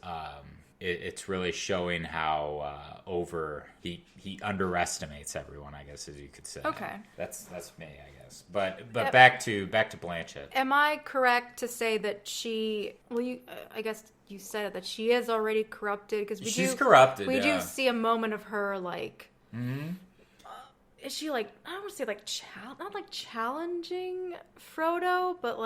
It's really showing how he underestimates everyone, I guess, as you could say. Okay. That's me, I guess. But back to Blanchett. Am I correct to say that she? Well, I guess you said it, that she is already corrupted, because she's corrupted. We yeah. do see a moment of her is she I don't want to say not challenging Frodo, but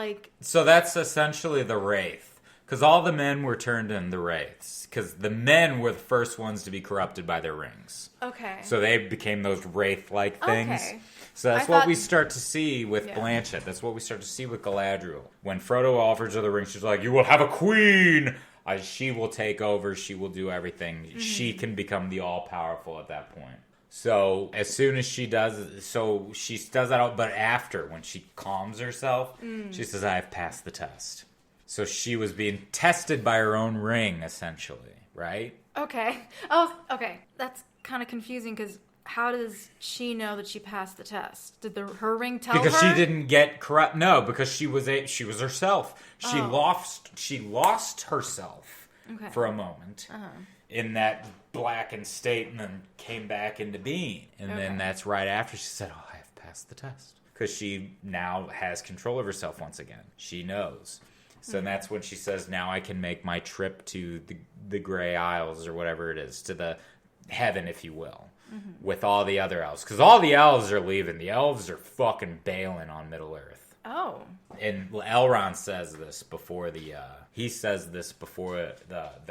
So that's essentially the Wraith. Because all the men were turned into Wraiths. Because the men were the first ones to be corrupted by their rings. Okay. So they became those Wraith-like things. Okay. So that's what we start to see with Blanchett. That's what we start to see with Galadriel. When Frodo offers her the ring, she's like, you will have a queen! She will take over. She will do everything. She can become the all-powerful at that point. So as soon as she does... So she does that, but after, when she calms herself, she says, I have passed the test. So she was being tested by her own ring, essentially, right? Okay. Oh, okay. That's kind of confusing, because how does she know that she passed the test? Did her ring tell her? Because she didn't get corrupt. No, because she was herself. She lost herself for a moment in that blackened state, and then came back into being. And then that's right after she said, "Oh, I have passed the test," because she now has control of herself once again. She knows. So that's when she says, now I can make my trip to the Grey Isles, or whatever it is, to the heaven, if you will, with all the other elves. Because all the elves are leaving. The elves are fucking bailing on Middle-earth. Oh. And Elrond says this before the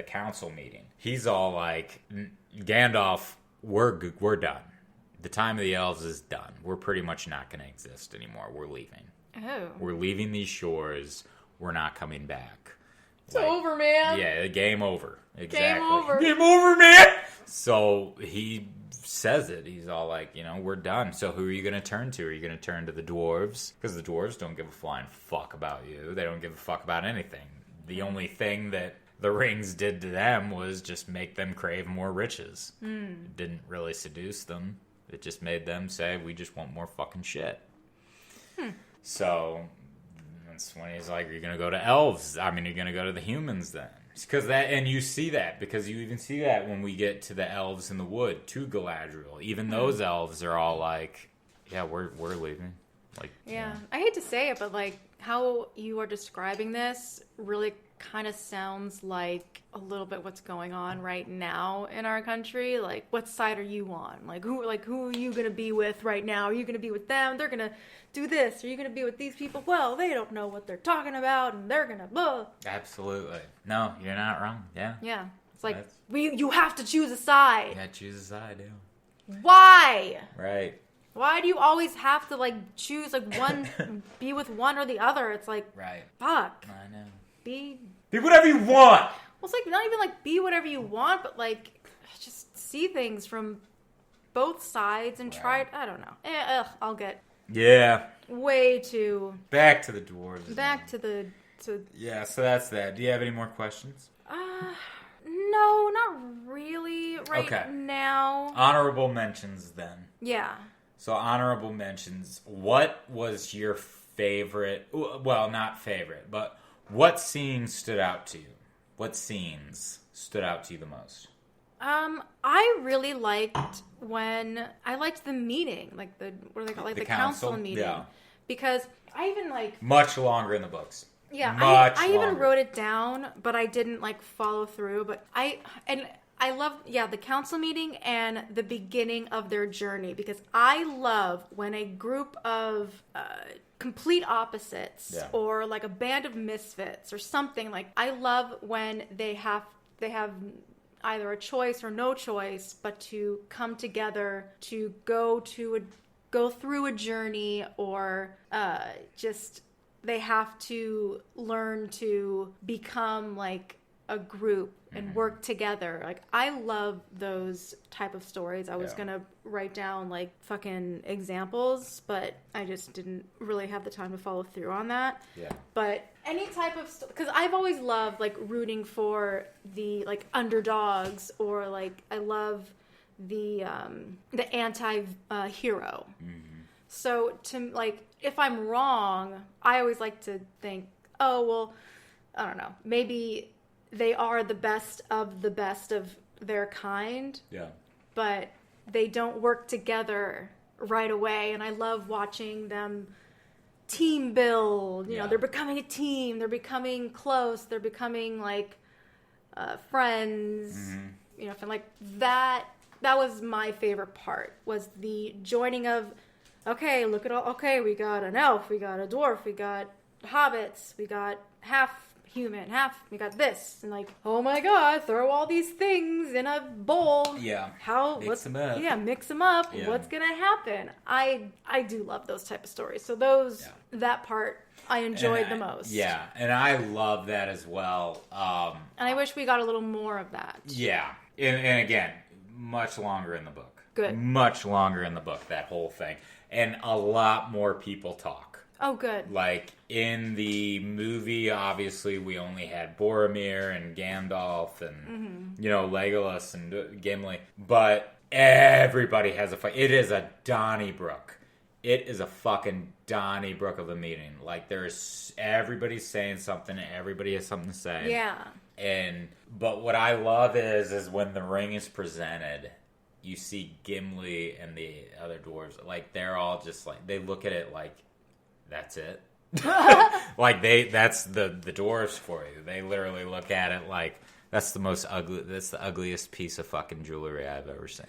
council meeting. He's all like, Gandalf, we're done. The time of the elves is done. We're pretty much not going to exist anymore. We're leaving. Oh. We're leaving these shores. We're not coming back. It's over, man. Yeah, game over. Exactly. Game over. Game over, man! So he says it. He's all like, we're done. So who are you going to turn to? Are you going to turn to the dwarves? Because the dwarves don't give a flying fuck about you. They don't give a fuck about anything. The only thing that the rings did to them was just make them crave more riches. It didn't really seduce them. It just made them say, we just want more fucking shit. So... when he's like, you're going to go to elves. I mean, you're going to go to the humans then. Because that, and you see that, because you even see that when we get to the elves in the wood, to Galadriel. Even those elves are all like, yeah, we're leaving. Like, Yeah. I hate to say it, but like how you are describing this really kind of sounds like a little bit what's going on right now in our country. Like, what side are you on? Who are you gonna be with right now? Are you gonna be with them? They're gonna do this. Are you gonna be with these people? Well, they don't know what they're talking about, and they're gonna blah. Absolutely. No, you're not wrong. Yeah. Yeah. It's like you have to choose a side. Yeah, choose a side, yeah. Why? Right. Why do you always have to like choose like one, be with one or the other? It's like, right. Fuck. I know. Be whatever you want. Well, it's like not even like be whatever you want, but like just see things from both sides and try. I don't know. I'll get way too back to the dwarves. Yeah. So that's that. Do you have any more questions? No, not really right now. Honorable mentions then. Yeah. So honorable mentions. What was your favorite? Well, not favorite, but what scene stood out to you? What scenes stood out to you the most? I really liked the meeting, like what do they call it? Like the council meeting. Yeah. Because I even like much longer in the books. Yeah, I even wrote it down, but I didn't like follow through. But I love the council meeting and the beginning of their journey, because I love when a group of complete opposites or like a band of misfits or something, like I love when they have either a choice or no choice, but to come together to go through a journey, or just they have to learn to become like a group and work together. Like I love those type of stories. I was gonna write down like fucking examples, but I just didn't really have the time to follow through on that. Yeah. But any type of because I've always loved like rooting for the like underdogs, or like I love the anti hero. So to like, if I'm wrong, I always like to think, oh well, I don't know, maybe they are the best of their kind. Yeah. But they don't work together right away. And I love watching them team build. You know, they're becoming a team. They're becoming close. They're becoming like friends. You know, and like that was my favorite part, was the joining of, okay, look at all, okay, we got an elf, we got a dwarf, we got hobbits, we got half human, we got this, and like, oh my god, throw all these things in a bowl. Yeah. Mix them up. Yeah, mix them up. Yeah. What's gonna happen? I do love those type of stories. So that part I enjoyed the most. Yeah, and I love that as well. And I wish we got a little more of that. Yeah, and again, much longer in the book. Good. Much longer in the book, that whole thing. And a lot more people talk. Oh, good. Like, in the movie, obviously, we only had Boromir and Gandalf and, you know, Legolas and Gimli. But everybody has a fight. It is a Donnybrook. It is a fucking Donnybrook of a meeting. Like, everybody's saying something. Everybody has something to say. Yeah. But what I love is when the ring is presented, you see Gimli and the other dwarves, like, they're all just like, they look at it like, that's it. Like, that's the dwarves for you. They literally look at it like, that's the ugliest piece of fucking jewelry I've ever seen.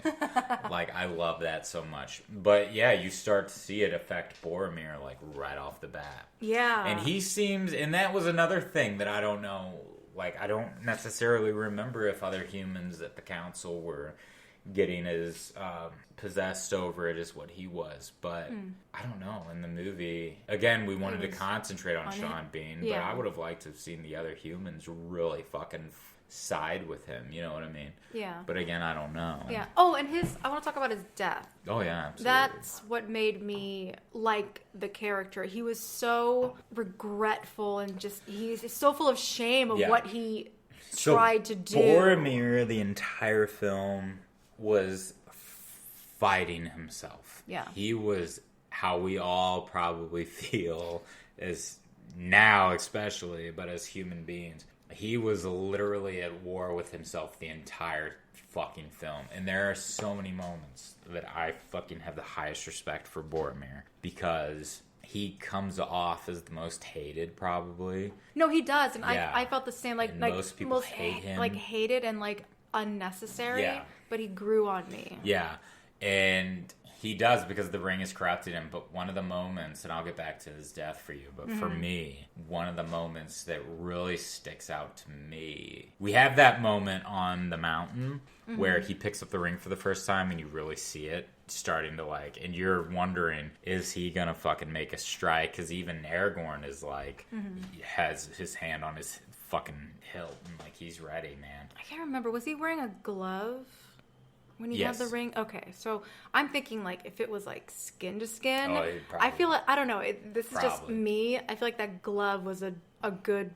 Like, I love that so much. But yeah, you start to see it affect Boromir, like, right off the bat. Yeah. And he seems, and that was another thing that I don't know, like, I don't necessarily remember if other humans at the council were getting as possessed over it as what he was, but I don't know. In the movie, again, we wanted to concentrate on Sean Bean, but I would have liked to have seen the other humans really fucking side with him, you know what I mean? Yeah. But again, I don't know. Yeah. Oh, and I want to talk about his death. Oh yeah, absolutely. That's what made me like the character. He was so regretful and just, he's so full of shame of what he tried to do. Boromir, the entire film, was fighting himself. Yeah. He was how we all probably feel as now, especially, but as human beings. He was literally at war with himself the entire fucking film. And there are so many moments that I fucking have the highest respect for Boromir, because he comes off as the most hated, probably. No, he does, and Yeah. I felt the same. Like, And like most people hate him. like hated and like unnecessary. Yeah. But he grew on me. Yeah, and he does, because the ring has corrupted him. But one of the moments, and I'll get back to his death for you, but for me, one of the moments that really sticks out to me, we have that moment on the mountain where he picks up the ring for the first time, and you really see it starting to like, and you're wondering, is he gonna fucking make a strike? Because even Aragorn is like, he has his hand on his fucking hilt, and like, he's ready, man. I can't remember. Was he wearing a glove when he Yes. had the ring? Okay, so I'm thinking like if it was like skin to skin. Oh, it probably- I feel like, I don't know. This is just Probably. me. I feel like that glove was a good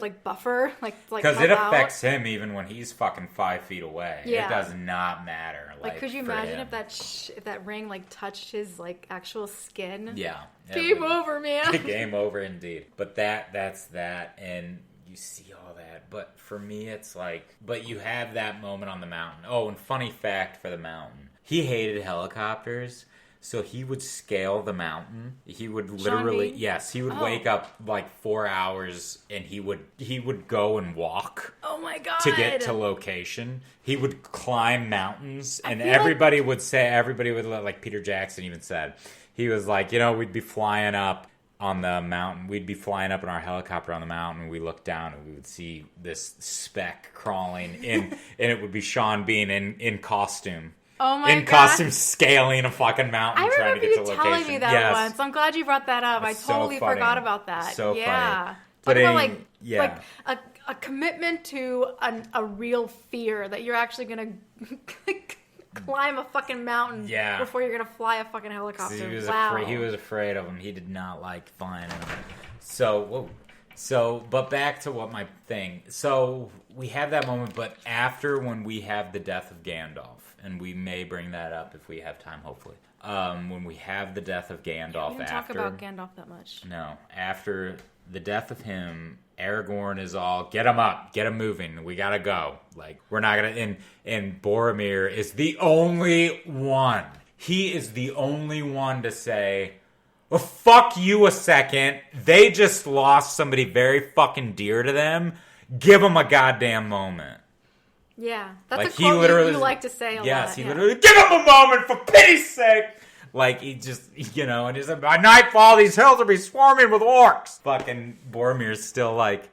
like buffer, like Because help it out. affects him even when he's fucking 5 feet away. Yeah. It does not matter. Like, could you for imagine him. if that ring like touched his like actual skin? Yeah. Game over, man. Game over, indeed. But that's that, and you see all that. But for me, it's like, but you have that moment on the mountain. Oh, and funny fact for the mountain, he hated helicopters. So he would scale the mountain. He would literally, Bean? yes, he would Oh. wake up like 4 hours, and he would go and walk Oh my god. to get to location. He would climb mountains, and feel like- everybody would, like Peter Jackson even said, he was like, we'd be flying up on the mountain. We'd be flying up in our helicopter on the mountain, and we looked down, and we would see this speck crawling in, and it would be Sean Bean in costume. Oh my in god. costume, scaling a fucking mountain, I trying remember to get you to location. telling me that Yes. once. I'm glad you brought that up. It's I so totally funny. forgot about that. So yeah. funny. Talk about But yeah. like a commitment to a real fear that you're actually gonna climb a fucking mountain Yeah. before you're gonna fly a fucking helicopter. He was wow. afraid. He was afraid of him. He did not like flying him. But back to what my thing. So we have that moment, but after, when we have the death of Gandalf, and we may bring that up if we have time, hopefully. When we have the death of Gandalf, we didn't talk about Gandalf that much. No, after the death of him, Aragorn is all, get him up, get him moving, we gotta go. Like, we're not gonna, and Boromir is the only one. He is the only one to say, well, fuck you a second. They just lost somebody very fucking dear to them. Give them a goddamn moment. Yeah, that's Like, a he quote literally, you like to say a lot. yes, he yeah. literally, give him a moment for pity's sake. Like, he just, and he's like, by nightfall, these hills will be swarming with orcs. Fucking Boromir's still like,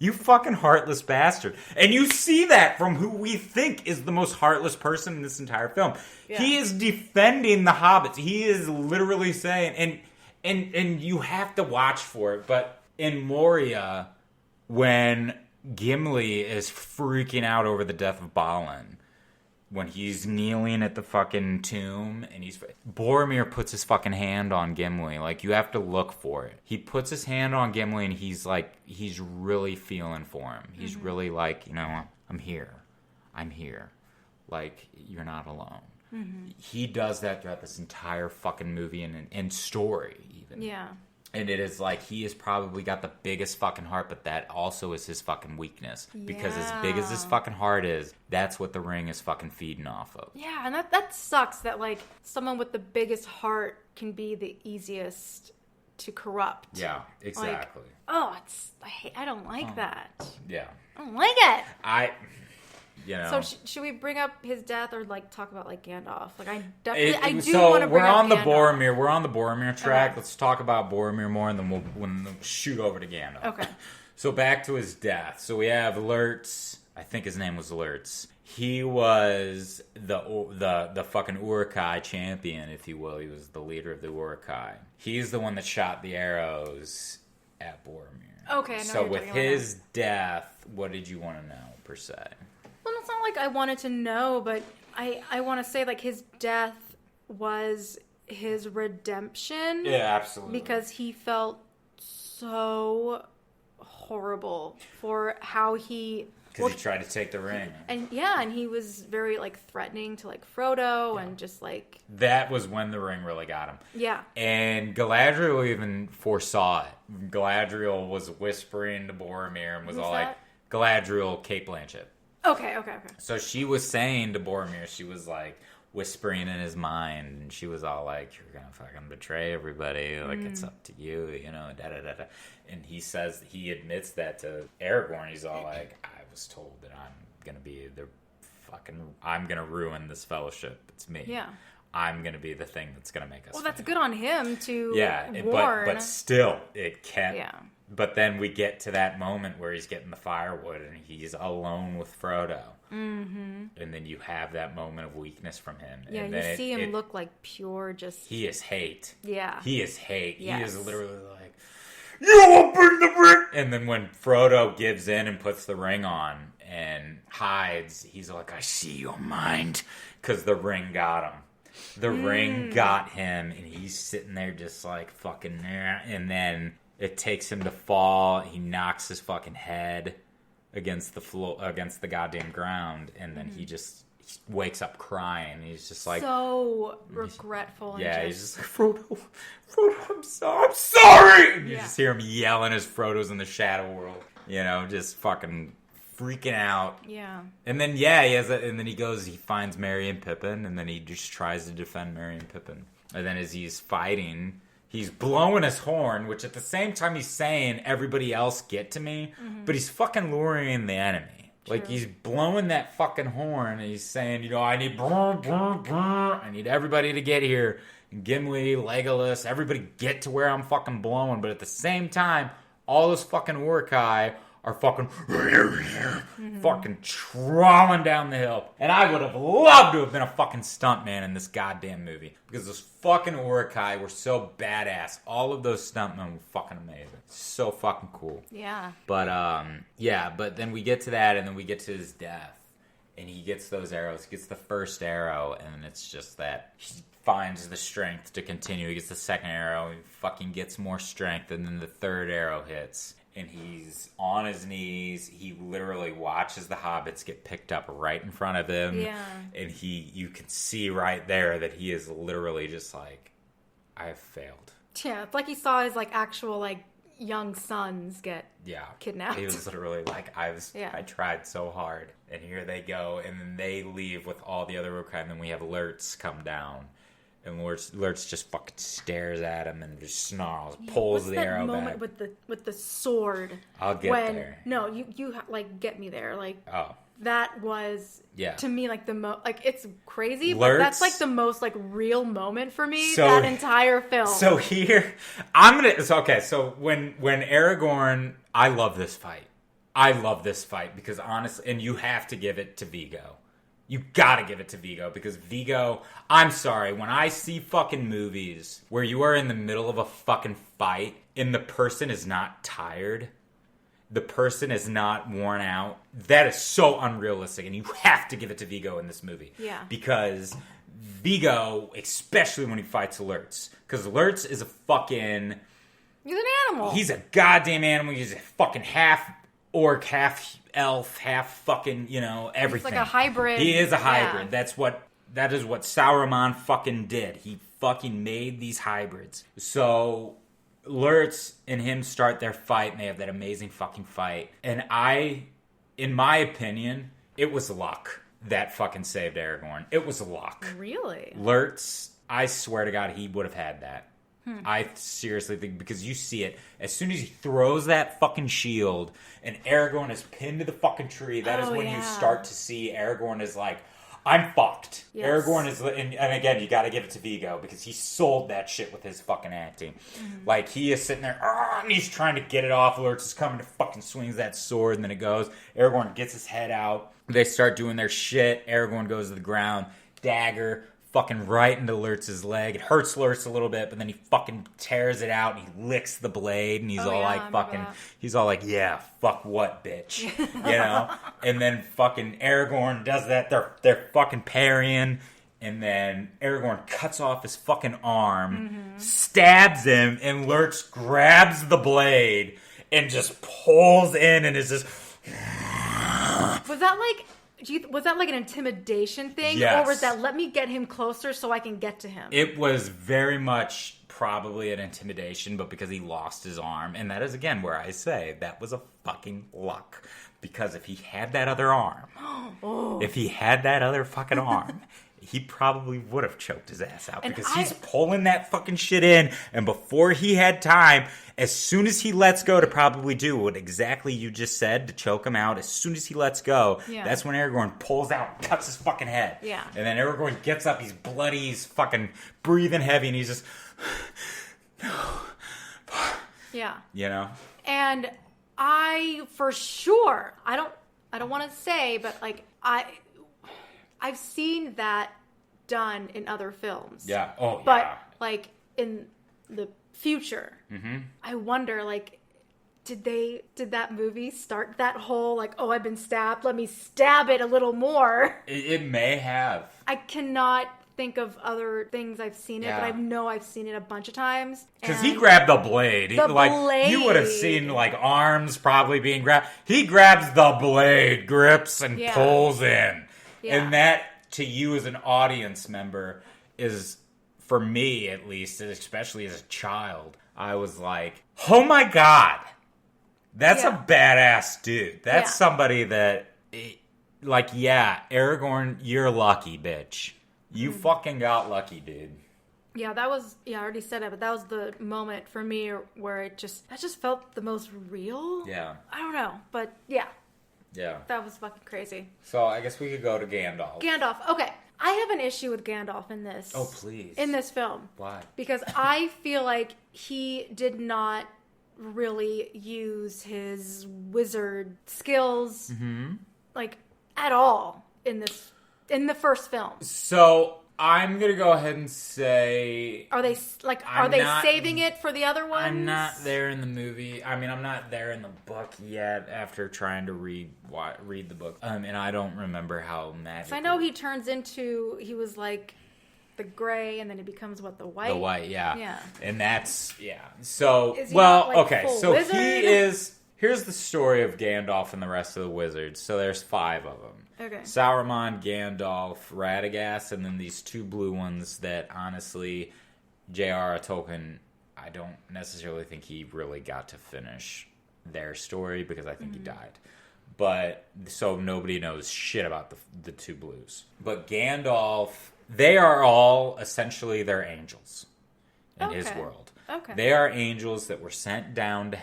you fucking heartless bastard. And you see that from who we think is the most heartless person in this entire film. Yeah. He is defending the hobbits. He is literally saying, and you have to watch for it, but in Moria, when Gimli is freaking out over the death of Balin, when he's kneeling at the fucking tomb, and Boromir puts his fucking hand on Gimli. Like, you have to look for it. He puts his hand on Gimli, and he's like, he's really feeling for him. He's really like, I'm here. I'm here. Like, you're not alone. Mm-hmm. He does that throughout this entire fucking movie and story, even. Yeah. And it is like, he has probably got the biggest fucking heart, but that also is his fucking weakness. Because as big as his fucking heart is, that's what the ring is fucking feeding off of. Yeah, and that sucks that, like, someone with the biggest heart can be the easiest to corrupt. Yeah, exactly. Like, I don't like that. Yeah. I don't like it. So should we bring up his death, or like talk about like Gandalf? Like, I definitely I do want to bring we're up on the Gandalf. Boromir. We're on the Boromir track. Okay. Let's talk about Boromir more, and then we'll shoot over to Gandalf. Okay. So back to his death. So we have Lurtz. I think his name was Lurtz. He was the fucking Uruk-hai champion, if you will. He was the leader of the Uruk-hai. He's the one that shot the arrows at Boromir. Okay. I know So what you're with talking about his death, what did you want to know per se? Well, it's not like I wanted to know, but I want to say, like, his death was his redemption. Yeah, absolutely. Because he felt so horrible for how he Because he tried to take the ring. And he was very, like, threatening to, like, Frodo and just, like... That was when the ring really got him. Yeah. And Galadriel even foresaw it. Galadriel was whispering to Boromir and was all like, Galadriel, Cate Blanchett. Okay. So she was saying to Boromir, she was like whispering in his mind, and she was all like, "You're gonna fucking betray everybody. Like it's up to you, you know." Da da da da. And he admits that to Aragorn. He's all like, "I was told that I'm gonna ruin this fellowship. It's me. Yeah. I'm gonna be the thing that's gonna make us." Well, that's good on him to warn. But still, it can't. Yeah. But then we get to that moment where he's getting the firewood and he's alone with Frodo. Mm-hmm. And then you have that moment of weakness from him. Yeah, and you then see him look like pure just... He is hate. Yeah. He is hate. Yes. He is literally like, "You open the ring!" And then when Frodo gives in and puts the ring on and hides, he's like, "I see your mind." Because the ring got him. The ring got him, and he's sitting there just like fucking there. And then it takes him to fall. He knocks his fucking head against the floor, against the goddamn ground, and then he wakes up crying. He's just like so regretful. He's just like, Frodo, I'm sorry. And you just hear him yelling as Frodo's in the Shadow World. You know, just fucking freaking out. Yeah. And then and then he finds Merry and Pippin, and then he just tries to defend Merry and Pippin. And then as he's fighting, he's blowing his horn, which at the same time he's saying, "Everybody else get to me," but he's fucking luring in the enemy. True. Like, he's blowing that fucking horn, and he's saying, I need everybody to get here. Gimli, Legolas, everybody get to where I'm fucking blowing. But at the same time, all those fucking Uruk-hai are fucking fucking trawling down the hill. And I would have loved to have been a fucking stuntman in this goddamn movie. Because those fucking Uruk-hai were so badass. All of those stuntmen were fucking amazing. So fucking cool. Yeah. But, but then we get to that, and then we get to his death. And he gets those arrows. He gets the first arrow, and it's just that he finds the strength to continue. He gets the second arrow, he fucking gets more strength, and then the third arrow hits. And he's on his knees. He literally watches the hobbits get picked up right in front of him. Yeah. And you can see right there that he is literally just like, I have failed. Yeah, it's like he saw his, like, actual, like, young sons get kidnapped. He was literally like, I tried so hard. And here they go. And then they leave with all the other Uruk-hai. And then we have Lurtz come down. And Lurtz just fucking stares at him and just snarls, pulls the arrow back. What's that moment with the sword? I'll get there. No, you like get me there. Like, oh, that was to me like the most, like, it's crazy, but Lurtz, that's like the most like real moment for me. That entire film. So here, So when Aragorn, I love this fight because honestly, and you have to give it to Viggo. You gotta give it to Viggo, because Viggo, I'm sorry, when I see fucking movies where you are in the middle of a fucking fight and the person is not tired, the person is not worn out, that is so unrealistic, and you have to give it to Viggo in this movie. Yeah. Because Viggo, especially when he fights Lurtz, because Lurtz is a fucking... He's an animal. He's a goddamn animal. He's a fucking half orc, half elf, half fucking, everything. He's like a hybrid. He is a hybrid. Yeah. That is what Sauron fucking did. He fucking made these hybrids. So Lurtz and him start their fight, and they have that amazing fucking fight. And in my opinion, it was luck that fucking saved Aragorn. It was luck. Really? Lurtz, I swear to God, he would have had that. I seriously think, because you see it, as soon as he throws that fucking shield and Aragorn is pinned to the fucking tree, that is when you start to see Aragorn is like, I'm fucked. Yes. Aragorn is, and again, you gotta give it to Viggo, because he sold that shit with his fucking acting. Mm-hmm. Like, he is sitting there, and he's trying to get it off. Lurtz is coming to fucking swings that sword, and then it goes. Aragorn gets his head out. They start doing their shit. Aragorn goes to the ground. Dagger fucking right into Lurtz's leg. It hurts Lurtz a little bit, but then he fucking tears it out, and he licks the blade, and he's he's all like, yeah, fuck what, bitch? And then fucking Aragorn does that. They're fucking parrying, and then Aragorn cuts off his fucking arm, stabs him, and Lurtz grabs the blade and just pulls in and is just... Was that like... was that like an intimidation thing? Yes. Or was that, let me get him closer so I can get to him? It was very much probably an intimidation, but because he lost his arm. And that is, again, where I say that was a fucking luck. Because if he had that other arm, if he had that other fucking arm, he probably would have choked his ass out. Because he's pulling that fucking shit in. And before he had time, as soon as he lets go to probably do what exactly you just said, to choke him out, as soon as he lets go, that's when Aragorn pulls out and cuts his fucking head. Yeah. And then Aragorn gets up, he's bloody, he's fucking breathing heavy, and he's just... Yeah. You know? And I, for sure, I don't want to say, but like, I've seen that done in other films. Yeah. Oh, but, yeah. like, in the future, I wonder, like, did that movie start that whole, like, oh, I've been stabbed, let me stab it a little more? It may have. I cannot think of other things I've seen it, but I know I've seen it a bunch of times. Because he grabbed the blade. Blade. You would have seen, like, arms probably being grabbed. He grabs the blade, grips, and pulls in. Yeah. And that, to you as an audience member, is, for me at least, especially as a child, I was like, oh my god, that's a badass dude. That's somebody that, like, Aragorn, you're lucky, bitch. You fucking got lucky, dude. Yeah, that was, I already said it, but that was the moment for me where that just felt the most real. Yeah. I don't know, but yeah. Yeah. That was fucking crazy. So I guess we could go to Gandalf. Gandalf. Okay. I have an issue with Gandalf in this. Oh, please. In this film. Why? Because I feel like he did not really use his wizard skills, like, at all in the first film. So I'm gonna go ahead and say, are they saving it for the other ones? I'm not there in the movie. I mean, I'm not there in the book yet. After trying to read the book, and I don't remember how magic. So I know he turns into, he was like the gray, and then he becomes the white. The white, yeah. Yeah. And that's So is he not, like, okay. full So wizard? he is. Here's the story of Gandalf and the rest of the wizards. So there's 5 of them. Okay. Sauron, Gandalf, Radagast, and then these 2 blue ones that, honestly, J.R.R. Tolkien, I don't necessarily think he really got to finish their story because I think he died. But, so nobody knows shit about the 2 blues. But Gandalf, they are all, essentially, they're angels in his world. Okay. They are angels that were sent down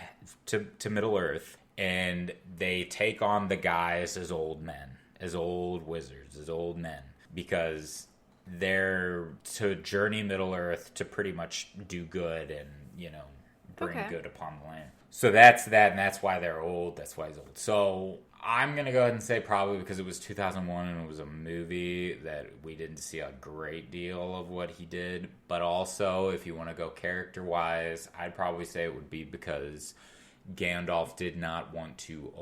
to Middle-earth, and they take on the guys as old men. As old wizards, as old men, because they're to journey Middle-earth to pretty much do good and, bring good upon the land. So that's that, and that's why they're old, that's why he's old. So I'm going to go ahead and say probably because it was 2001 and it was a movie that we didn't see a great deal of what he did, but also if you want to go character-wise, I'd probably say it would be because Gandalf did not want to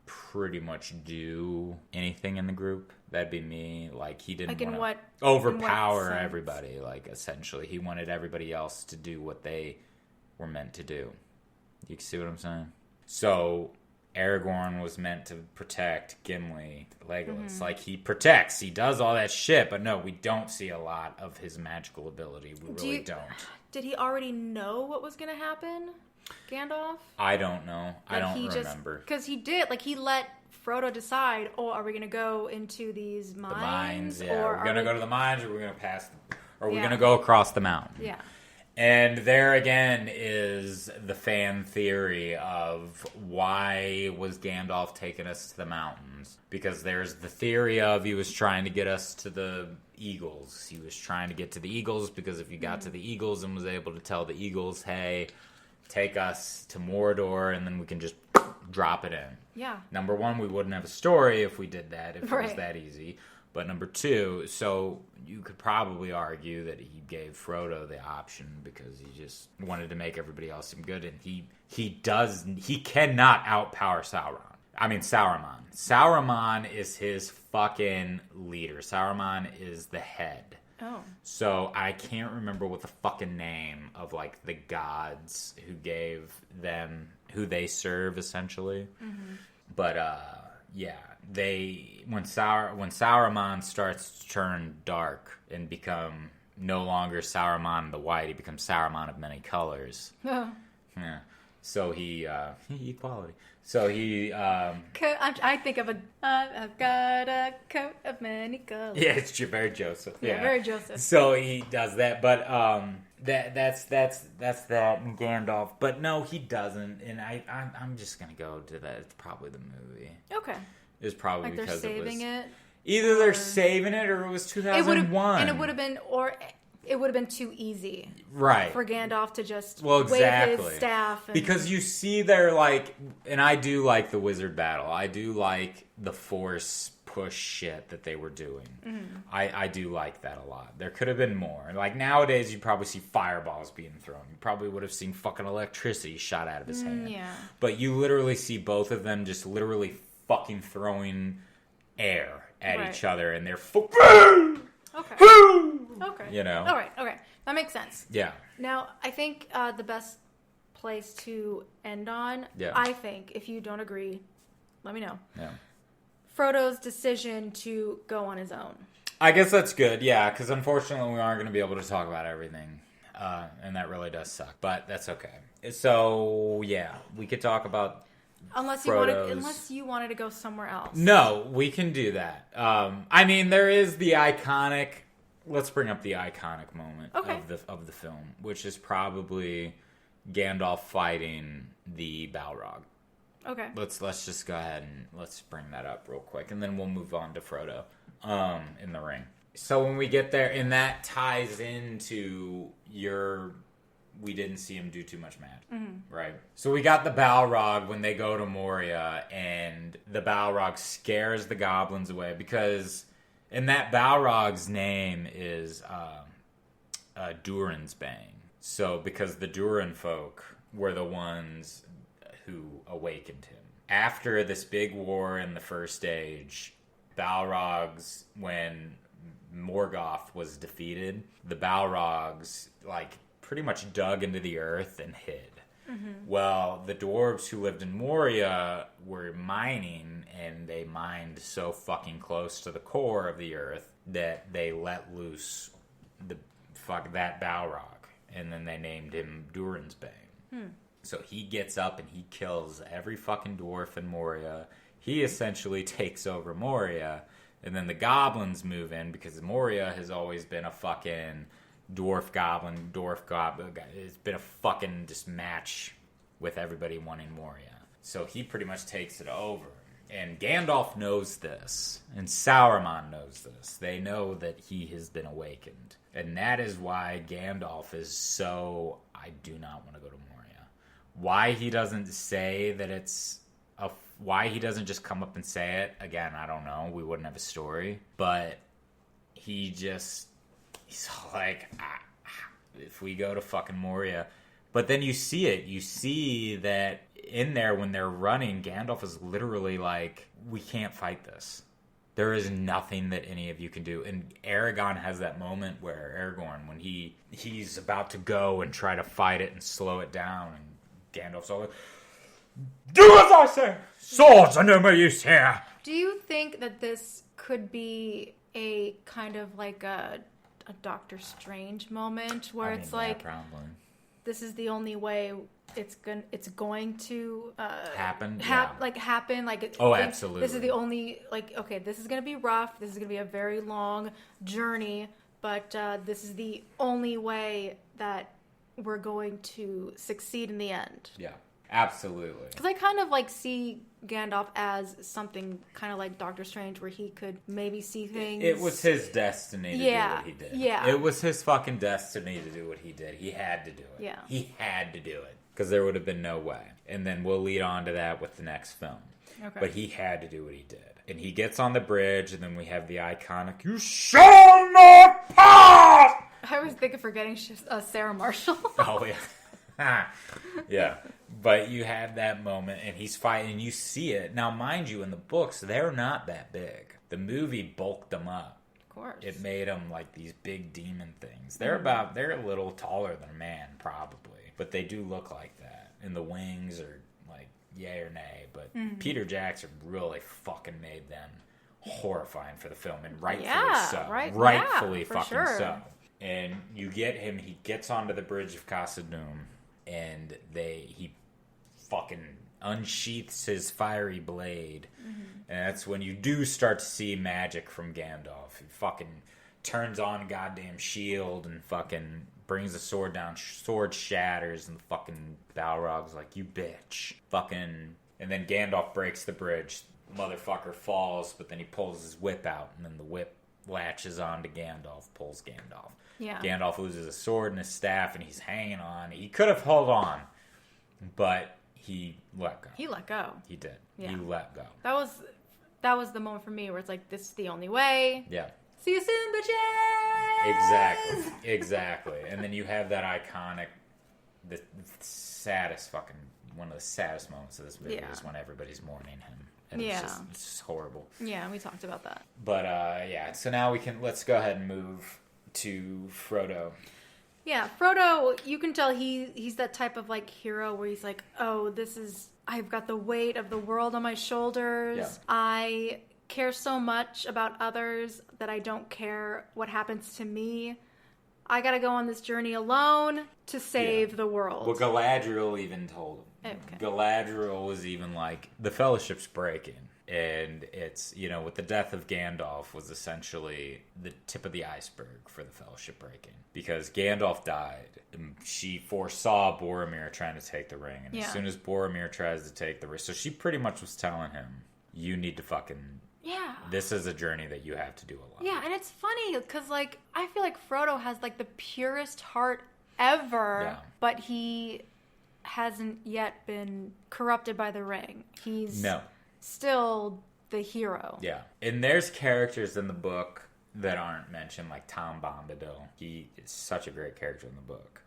pretty much do anything in the group. That'd be me. Like, he didn't want to overpower everybody. Like, essentially, he wanted everybody else to do what they were meant to do. You see what I'm saying? So Aragorn was meant to protect Gimli, Legolas. Like, he protects, he does all that shit, but no, we don't see a lot of his magical ability. We really don't. Did he already know what was going to happen? Gandalf? I don't know. I don't remember. Because he did. Like, he let Frodo decide, are we going to go into these mines? The mines, yeah. Or we're going to go to the mines, or we're going to pass them. Or we're going to go across the mountain. Yeah. And there again is the fan theory of why was Gandalf taking us to the mountains? Because there's the theory of he was trying to get us to the Eagles. He was trying to get to the Eagles because if you got to the Eagles and was able to tell the Eagles, hey, take us to Mordor, and then we can just drop it in. Yeah. Number 1, we wouldn't have a story if we did that, if it was that easy. But number 2, so you could probably argue that he gave Frodo the option because he just wanted to make everybody else seem good, and he cannot outpower Sauron. I mean, Saruman. Saruman is his fucking leader. Saruman is the head. Oh. So I can't remember what the fucking name of, like, the gods who gave them, who they serve, essentially. Mm-hmm. But, yeah. when Sauron starts to turn dark and become no longer Sauron the White, he becomes Sauron of many colors. Yeah. So he equality. So he I think of I've got a coat of many colors. Yeah, it's very Joseph. Yeah, very Joseph. So he does that, but that's that in Gandalf. But no, he doesn't, and I'm just gonna go to that. It's probably the movie. Okay. It's probably like they're because saving it was, it. Either they're saving it or it was 2001. It would have been too easy, right, for Gandalf to just exactly. wave his staff. Because you see they're like, and I do like the wizard battle. I do like the force push shit that they were doing. Mm-hmm. I do like that a lot. There could have been more. Like nowadays, you'd probably see fireballs being thrown. You probably would have seen fucking electricity shot out of his hand. Yeah. But you literally see both of them just literally fucking throwing air at each other, and they're Okay. Okay. You know? All right. Okay. That makes sense. Yeah. Now, I think the best place to end on, I think, if you don't agree, let me know. Yeah. Frodo's decision to go on his own. I guess that's good, yeah, because unfortunately we aren't going to be able to talk about everything, and that really does suck, but that's okay. So, yeah, we could talk about Unless you wanted to go somewhere else. No, we can do that. I mean, there is the iconic. Let's bring up the iconic moment of the film, which is probably Gandalf fighting the Balrog. Okay. Let's just go ahead and let's bring that up real quick, and then we'll move on to Frodo in the ring. So when we get there, and that ties into we didn't see him do too much magic, right? So we got the Balrog when they go to Moria, and the Balrog scares the goblins away because, and that Balrog's name is Durin's Bane. So because the Durin folk were the ones who awakened him. After this big war in the First Age, Balrogs, when Morgoth was defeated, the Balrogs, pretty much dug into the earth and hid. Mm-hmm. Well, the dwarves who lived in Moria were mining, and they mined so fucking close to the core of the earth that they let loose that Balrog, and then they named him Durin's Bane. So he gets up and he kills every fucking dwarf in Moria. He essentially takes over Moria, and then the goblins move in because Moria has always been a fucking dwarf goblin. It's been a fucking just match with everybody wanting Moria. So he pretty much takes it over. And Gandalf knows this, and Sauron knows this. They know that he has been awakened. And that is why Gandalf is so, I do not want to go to Moria. Why he doesn't say that why he doesn't just come up and say it, again, I don't know. We wouldn't have a story. But he's like, if we go to fucking Moria. But then you see it. You see that in there when they're running, Gandalf is literally like, we can't fight this. There is nothing that any of you can do. And Aragorn has that moment where when he's about to go and try to fight it and slow it down, and Gandalf's all like, do as I say! Swords are no more use here! Do you think that this could be a kind of like a Doctor Strange moment where it's like, probably. This is the only way it's going to happen? Happen. Absolutely. This is the only, okay, this is going to be rough. This is going to be a very long journey, but this is the only way that we're going to succeed in the end. Yeah, absolutely. Because I kind of see Gandalf as something kind of like Doctor Strange, where he could maybe see things. It was his destiny to do what he did. Yeah. It was his fucking destiny to do what he did. He had to do it. Yeah. He had to do it. Because there would have been no way. And then we'll lead on to that with the next film. Okay. But he had to do what he did. And he gets on the bridge, and then we have the iconic, "You shall not pass!" I was forgetting Sarah Marshall. Oh, yeah. Yeah. But you have that moment, and he's fighting, and you see it. Now, mind you, in the books, they're not that big. The movie bulked them up. Of course. It made them like these big demon things. They're a little taller than a man, probably. But they do look like that. And the wings are like yay or nay, but Peter Jackson really fucking made them horrifying for the film, and rightfully so. Rightfully fucking so. And you get him, he gets onto the bridge of Casa Doom, and he fucking unsheaths his fiery blade. And that's when you do start to see magic from Gandalf. He fucking turns on a goddamn shield and fucking brings the sword down. Sword shatters, and the fucking Balrog's like, you bitch. Fucking... And then Gandalf breaks the bridge. Motherfucker falls, but then he pulls his whip out, and then the whip latches on to Gandalf, pulls Gandalf. Yeah. Gandalf loses his sword and his staff, and he's hanging on. He could have held on, but he let go. He let go. He did. Yeah. He let go. That was the moment for me where it's like, this is the only way. Yeah. See you soon, bitches! Exactly. And then you have that iconic, the saddest fucking, one of the saddest moments of this movie is when everybody's mourning him. And it's just horrible. Yeah, we talked about that. But, so now let's go ahead and move to Frodo. Yeah, Frodo, you can tell he's that type of, like, hero where he's like, oh, I've got the weight of the world on my shoulders. Yeah. I care so much about others that I don't care what happens to me. I gotta go on this journey alone to save the world. Well, Galadriel even told him. Okay. Galadriel was even like, the Fellowship's breaking. And it's, with the death of Gandalf was essentially the tip of the iceberg for the Fellowship breaking. Because Gandalf died, she foresaw Boromir trying to take the ring. And as soon as Boromir tries to take the ring, so she pretty much was telling him, you need to fucking... Yeah. This is a journey that you have to do alone. Yeah, and it's funny, because, like, I feel like Frodo has, like, the purest heart ever, but he hasn't yet been corrupted by the ring. He's... No. Still the hero. Yeah. And there's characters in the book that aren't mentioned, like Tom Bombadil. He is such a great character in the book.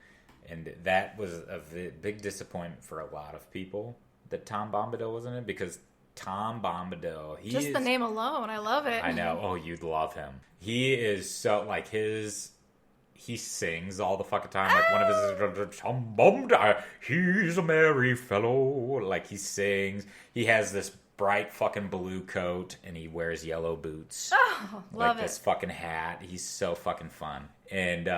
And that was a big disappointment for a lot of people that Tom Bombadil wasn't in, because Tom Bombadil, just the name alone, I love it. I know. Oh, you'd love him. He is so, like, he sings all the fucking time. Like, one of his... Tom Bombadil, he's a merry fellow. Like, he sings. He has this bright fucking blue coat, and he wears yellow boots. Oh, love it. This fucking hat. He's so fucking fun. And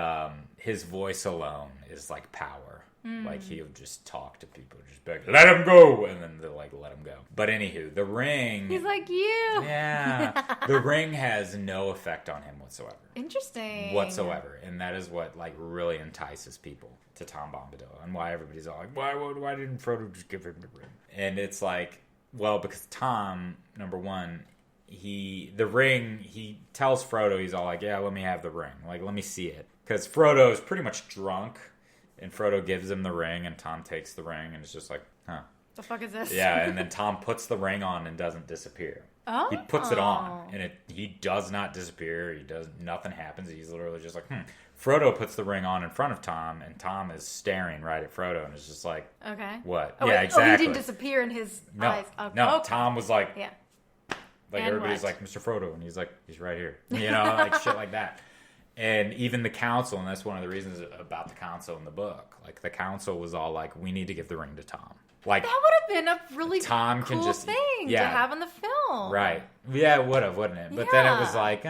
his voice alone is like power. Like, he'll just talk to people, just be like, let him go! And then they're like, let him go. But anywho, the ring... He's like you! Yeah. The ring has no effect on him whatsoever. Interesting. Whatsoever. And that is what, like, really entices people to Tom Bombadil. And why everybody's all like, why didn't Frodo just give him the ring? And it's like... Well, because Tom, number one, he tells Frodo, he's all like, yeah, let me have the ring. Like, let me see it. Because Frodo is pretty much drunk, and Frodo gives him the ring, and Tom takes the ring, and it's just like, huh. The fuck is this? Yeah, and then Tom puts the ring on and doesn't disappear. Oh. He puts it on, and he does not disappear. Nothing happens. He's literally just like, Frodo puts the ring on in front of Tom, and Tom is staring right at Frodo, and it's just like, okay, what? Oh, yeah, exactly. Oh, he didn't disappear in his eyes. Okay. No, Tom was like, yeah. Like, and everybody's like, Mr. Frodo, and he's like, he's right here. Like shit like that. And even the council, and that's one of the reasons about the council in the book. Like, the council was all like, we need to give the ring to Tom. Like, that would have been a really cool thing to have in the film. Right. Yeah, it would have, wouldn't it? But then it was like,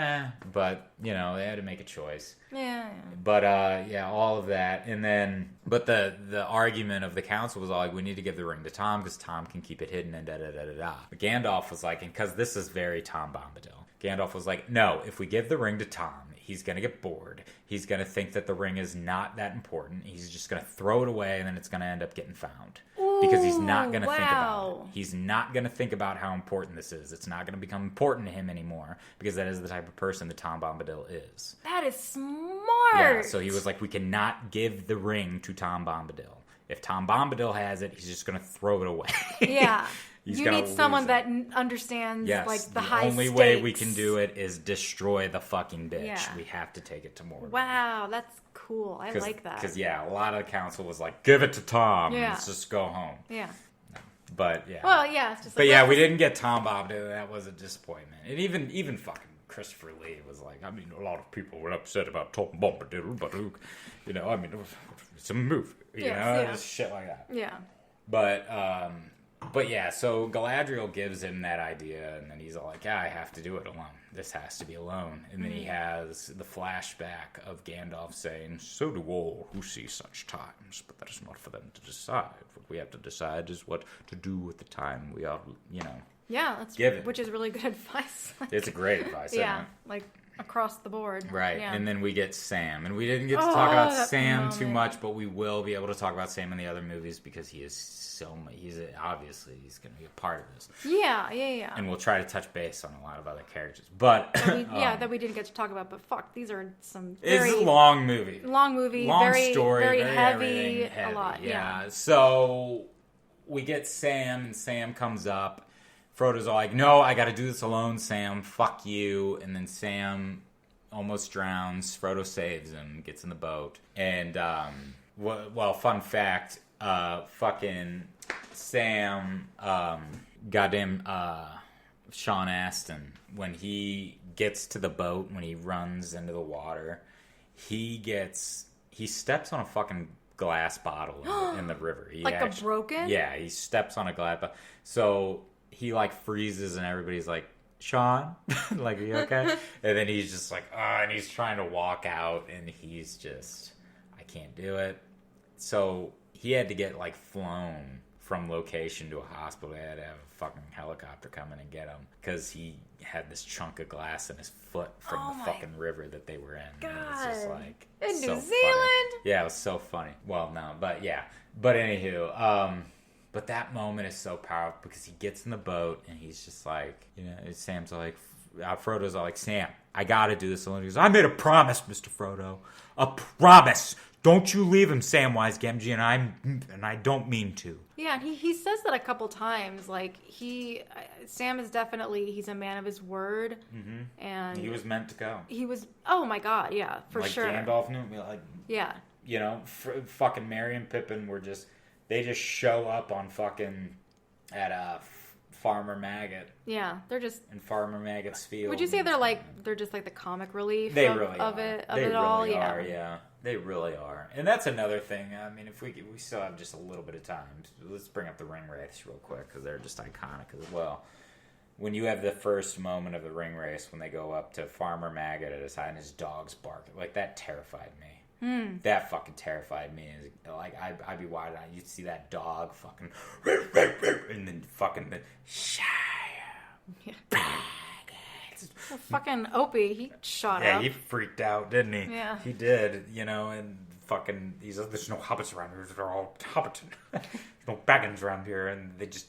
but, they had to make a choice. Yeah. But, all of that. And then, but the argument of the council was all like, we need to give the ring to Tom because Tom can keep it hidden and da-da-da-da-da. But Gandalf was like, and because this is very Tom Bombadil, Gandalf was like, no, if we give the ring to Tom, he's going to get bored. He's going to think that the ring is not that important. He's just going to throw it away, and then it's going to end up getting found. Ooh, because he's not going to think about it. He's not going to think about how important this is. It's not going to become important to him anymore, because that is the type of person that Tom Bombadil is. That is smart. Yeah, so he was like, we cannot give the ring to Tom Bombadil. If Tom Bombadil has it, he's just going to throw it away. Yeah. You need someone that understands, like, the high stakes. The only way we can do it is destroy the fucking bitch. Yeah. We have to take it to Mordor. Wow, that's cool. I like that. Because, a lot of the council was like, give it to Tom. Yeah. Let's just go home. Yeah. But, yeah. Well, yeah. It's just like, but, we didn't get Tom Bombadil. That was a disappointment. And even fucking Christopher Lee was like, I mean, a lot of people were upset about Tom Bombadil, but, it's a movie. It's shit like that. Yeah. But, But yeah, so Galadriel gives him that idea, and then he's all like, yeah, I have to do it alone. This has to be alone. And then he has the flashback of Gandalf saying, so do all who see such times, but that is not for them to decide. What we have to decide is what to do with the time we are, Yeah, that's given. Which is really good advice. It's a great advice, yeah, isn't it? like across the board. Right, yeah. and then we get Sam. And we didn't get to talk about that Sam moment. too much, but we will be able to talk about Sam in the other movies because he is obviously he's going to be a part of this. Yeah. And we'll try to touch base on a lot of other characters. But that we didn't get to talk about, but fuck, these are some very... It's a long movie. Long Long story, very heavy, a lot, yeah. So we get Sam, and Sam comes up. Frodo's all like, no, I gotta do this alone, Sam. Fuck you. And then Sam almost drowns. Frodo saves him, gets in the boat. And, fun fact, fucking Sam, goddamn, Sean Astin, when he gets to the boat, when he runs into the water, he steps on a fucking glass bottle in the river. A broken? Yeah, he steps on a glass bottle. So he freezes and everybody's like, Sean, are you okay? And then he's just like, and he's trying to walk out and he's just, I can't do it. So he had to get flown from location to a hospital. They had to have a fucking helicopter come in and get him because he had this chunk of glass in his foot from the fucking river that they were in. God. And it was just in so New Zealand? Funny. Yeah, it was so funny. Well, no, but yeah. But anywho, but that moment is so powerful because he gets in the boat and he's just Sam's like, Frodo's all like, Sam, I gotta do this alone. He goes, I made a promise, Mr. Frodo. A promise. Don't you leave him, Samwise Gamgee, and I don't mean to. Yeah, and he says that a couple times. Sam is definitely, he's a man of his word. Mm-hmm. And he was meant to go. He was, oh my God, yeah, for sure. Gandalf knew, yeah. Fucking Merry and Pippin were they just show up on at Farmer Maggot. Yeah, they're just in Farmer Maggot's field. Would you say they're just the comic relief they of, really of are. it of they it really all? Are, yeah, they really are. And that's another thing. I mean, if we still have just a little bit of time, let's bring up the ring wraiths real quick because they're just iconic as well. When you have the first moment of the ring race, when they go up to Farmer Maggot at his side and his dog's barking, that terrified me. That fucking terrified me. I'd be wide eyed. You'd see that dog fucking, and then fucking yeah. Well, fucking Opie, he shot up. Yeah, he freaked out, didn't he? Yeah, he did. And fucking, he's like, there's no hobbits around here. They're all Hobbiton. There's no Baggins around here, and they just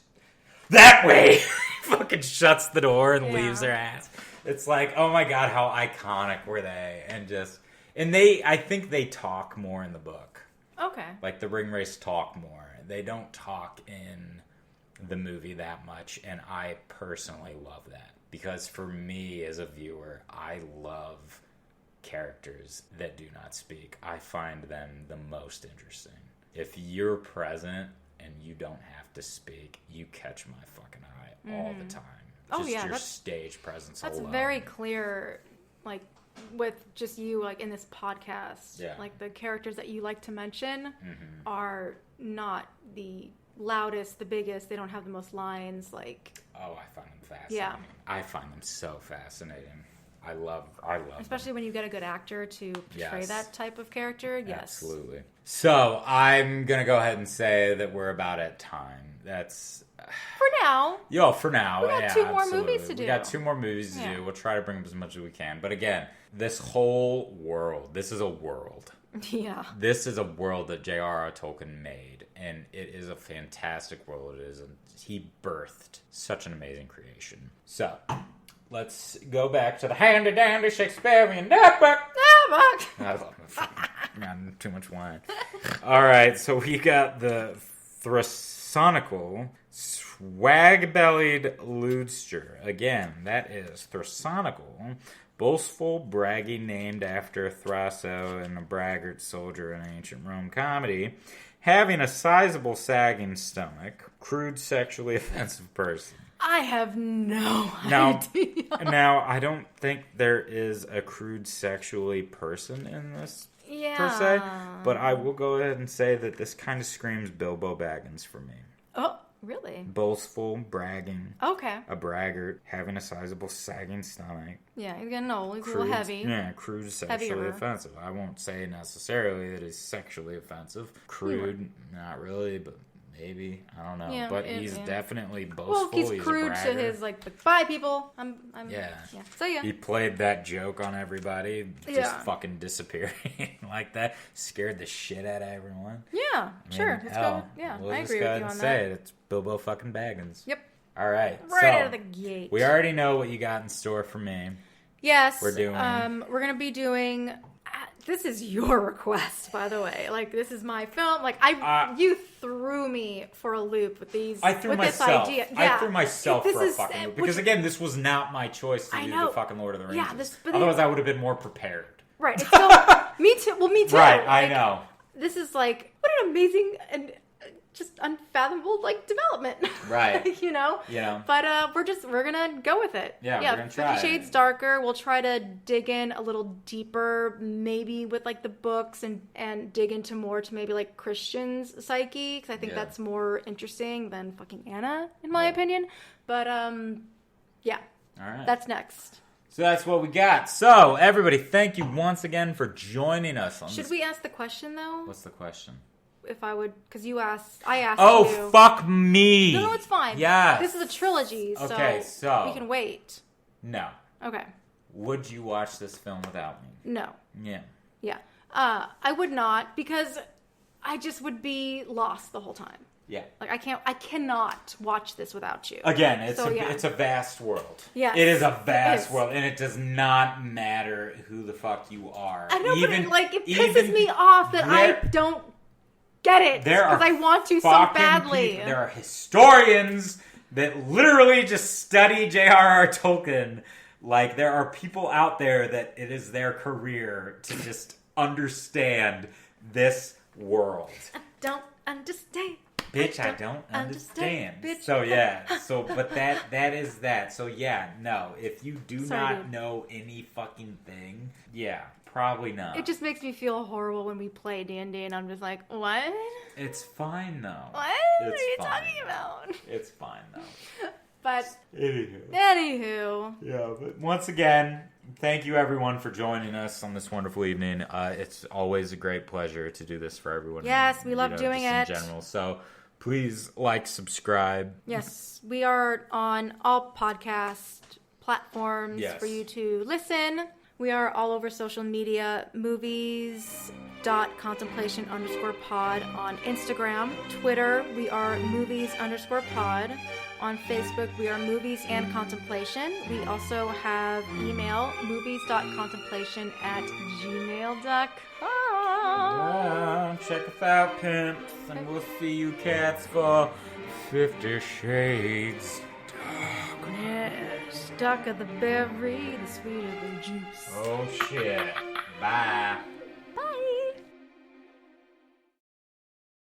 that way. Fucking shuts the door and leaves their ass. It's like, oh my God, how iconic were they? And I think they talk more in the book. Okay. The ring race talk more. They don't talk in the movie that much, and I personally love that. Because for me as a viewer, I love characters that do not speak. I find them the most interesting. If you're present and you don't have to speak, you catch my fucking eye all the time. Your stage presence that's alone. Very clear, with just you, in this podcast. Yeah. The characters that you like to mention are not the loudest, the biggest. They don't have the most lines. Oh, I find them fascinating. Yeah. I find them so fascinating. I love especially them. when you get a good actor to portray that type of character. Yes. Absolutely. So I'm going to go ahead and say that we're about at time. That's... For now. Yo, for now. We got two more movies to do. We got two more movies to do. We'll try to bring up as much as we can. But again, this whole world, this is a world. Yeah. This is a world that J.R.R. Tolkien made. And it is a fantastic world. He birthed such an amazing creation. So... let's go back to the handy-dandy Shakespearean notebook. I love it. Got too much wine. All right, so we got the Thrasonical Swag-Bellied Ludster. Again, that is Thrasonical, boastful, braggy, named after Thraso and a braggart soldier in ancient Rome comedy, having a sizable sagging stomach, crude, sexually offensive person. I have no idea. Now, I don't think there is a crude sexually person in this, per se. But I will go ahead and say that this kind of screams Bilbo Baggins for me. Oh, Really? Boastful, bragging. Okay. A braggart, having a sizable sagging stomach. Yeah, he's getting old. He's a little heavy. Yeah, crude, sexually Heavier. offensive. I won't say necessarily that he's sexually offensive. Crude, not really, but maybe. I don't know. Yeah, but he's definitely boastful. Well, he's a crude to braggart. his, like, bye, people. I'm Yeah. So, yeah. He played that joke on everybody, just Yeah. fucking disappearing like that. Scared the shit out of everyone. Yeah, I mean, sure. Let's hell, go. Yeah, we'll I just agree go with ahead you and on say that. it. It's Bilbo fucking Baggins. Yep. All right. Right so, out of the gate. we already know what you got in store for me. Yes. We're doing- We're going to be doing... this is your request, by the way. Like, this is my film. Like, you threw me for a loop with these. I threw with myself. This idea. I Yeah. threw myself This for a is- fucking loop. which- Because, again, this was not my choice to I do know. the fucking Lord of the Rings. Yeah, but Otherwise, I would have been more prepared. Right. It's so, me too. Well, me too. Right, I Like, know. This is like, what an amazing and just unfathomable, like, development. Right. You know? But we're gonna go with it. Yeah, we're gonna try 50 Shades Darker. We'll try to dig in a little deeper, maybe with, like, the books and dig into more to maybe, like, Christian's psyche, because I think that's more interesting than fucking Anna, in my opinion. But, yeah. All right. That's next. So that's what we got. So, everybody, thank you once again for joining us on Should this. we ask the question, though? What's the question? If I would, because I asked Oh, you. fuck me. No, it's fine. Yes. This is a trilogy, Okay, so- we can wait. No. Okay. Would you watch this film without me? No. Yeah. Yeah. I would not, because I just would be lost the whole time. Yeah. Like, I cannot watch this without you. Again, it's So, it's a vast world. Yes, It is a it vast is. world, and it does not matter who the fuck you are. I know, but it pisses even me off that I there- don't get it. There are because I want to so fucking badly. people- there are historians that literally just study J.R.R. Tolkien. Like, there are people out there that it is their career to just understand this world. I don't understand. Bitch, I don't understand. Bitch. So yeah, but that is that. So yeah, no. If you do Sorry, not dude. know any fucking thing, yeah, probably not. It just makes me feel horrible when we play D&D, and I'm just like, what? It's fine though. What It's are you fine. talking about? It's fine though. But Anywho. Yeah, but once again, thank you everyone for joining us on this wonderful evening. It's always a great pleasure to do this for everyone. Yes, we love doing just it. in general. So please like, subscribe. yes, we are on all podcast platforms Yes. for you to listen. We are all over social media, movies.contemplation_pod on Instagram. Twitter, we are movies_pod. On Facebook, we are Movies and Contemplation. We also have email, movies.contemplation@gmail.com. Check us out, pimps, and we'll see you cats for 50 Shades. Yes, darker the berry, the sweeter the juice. Oh shit. Bye.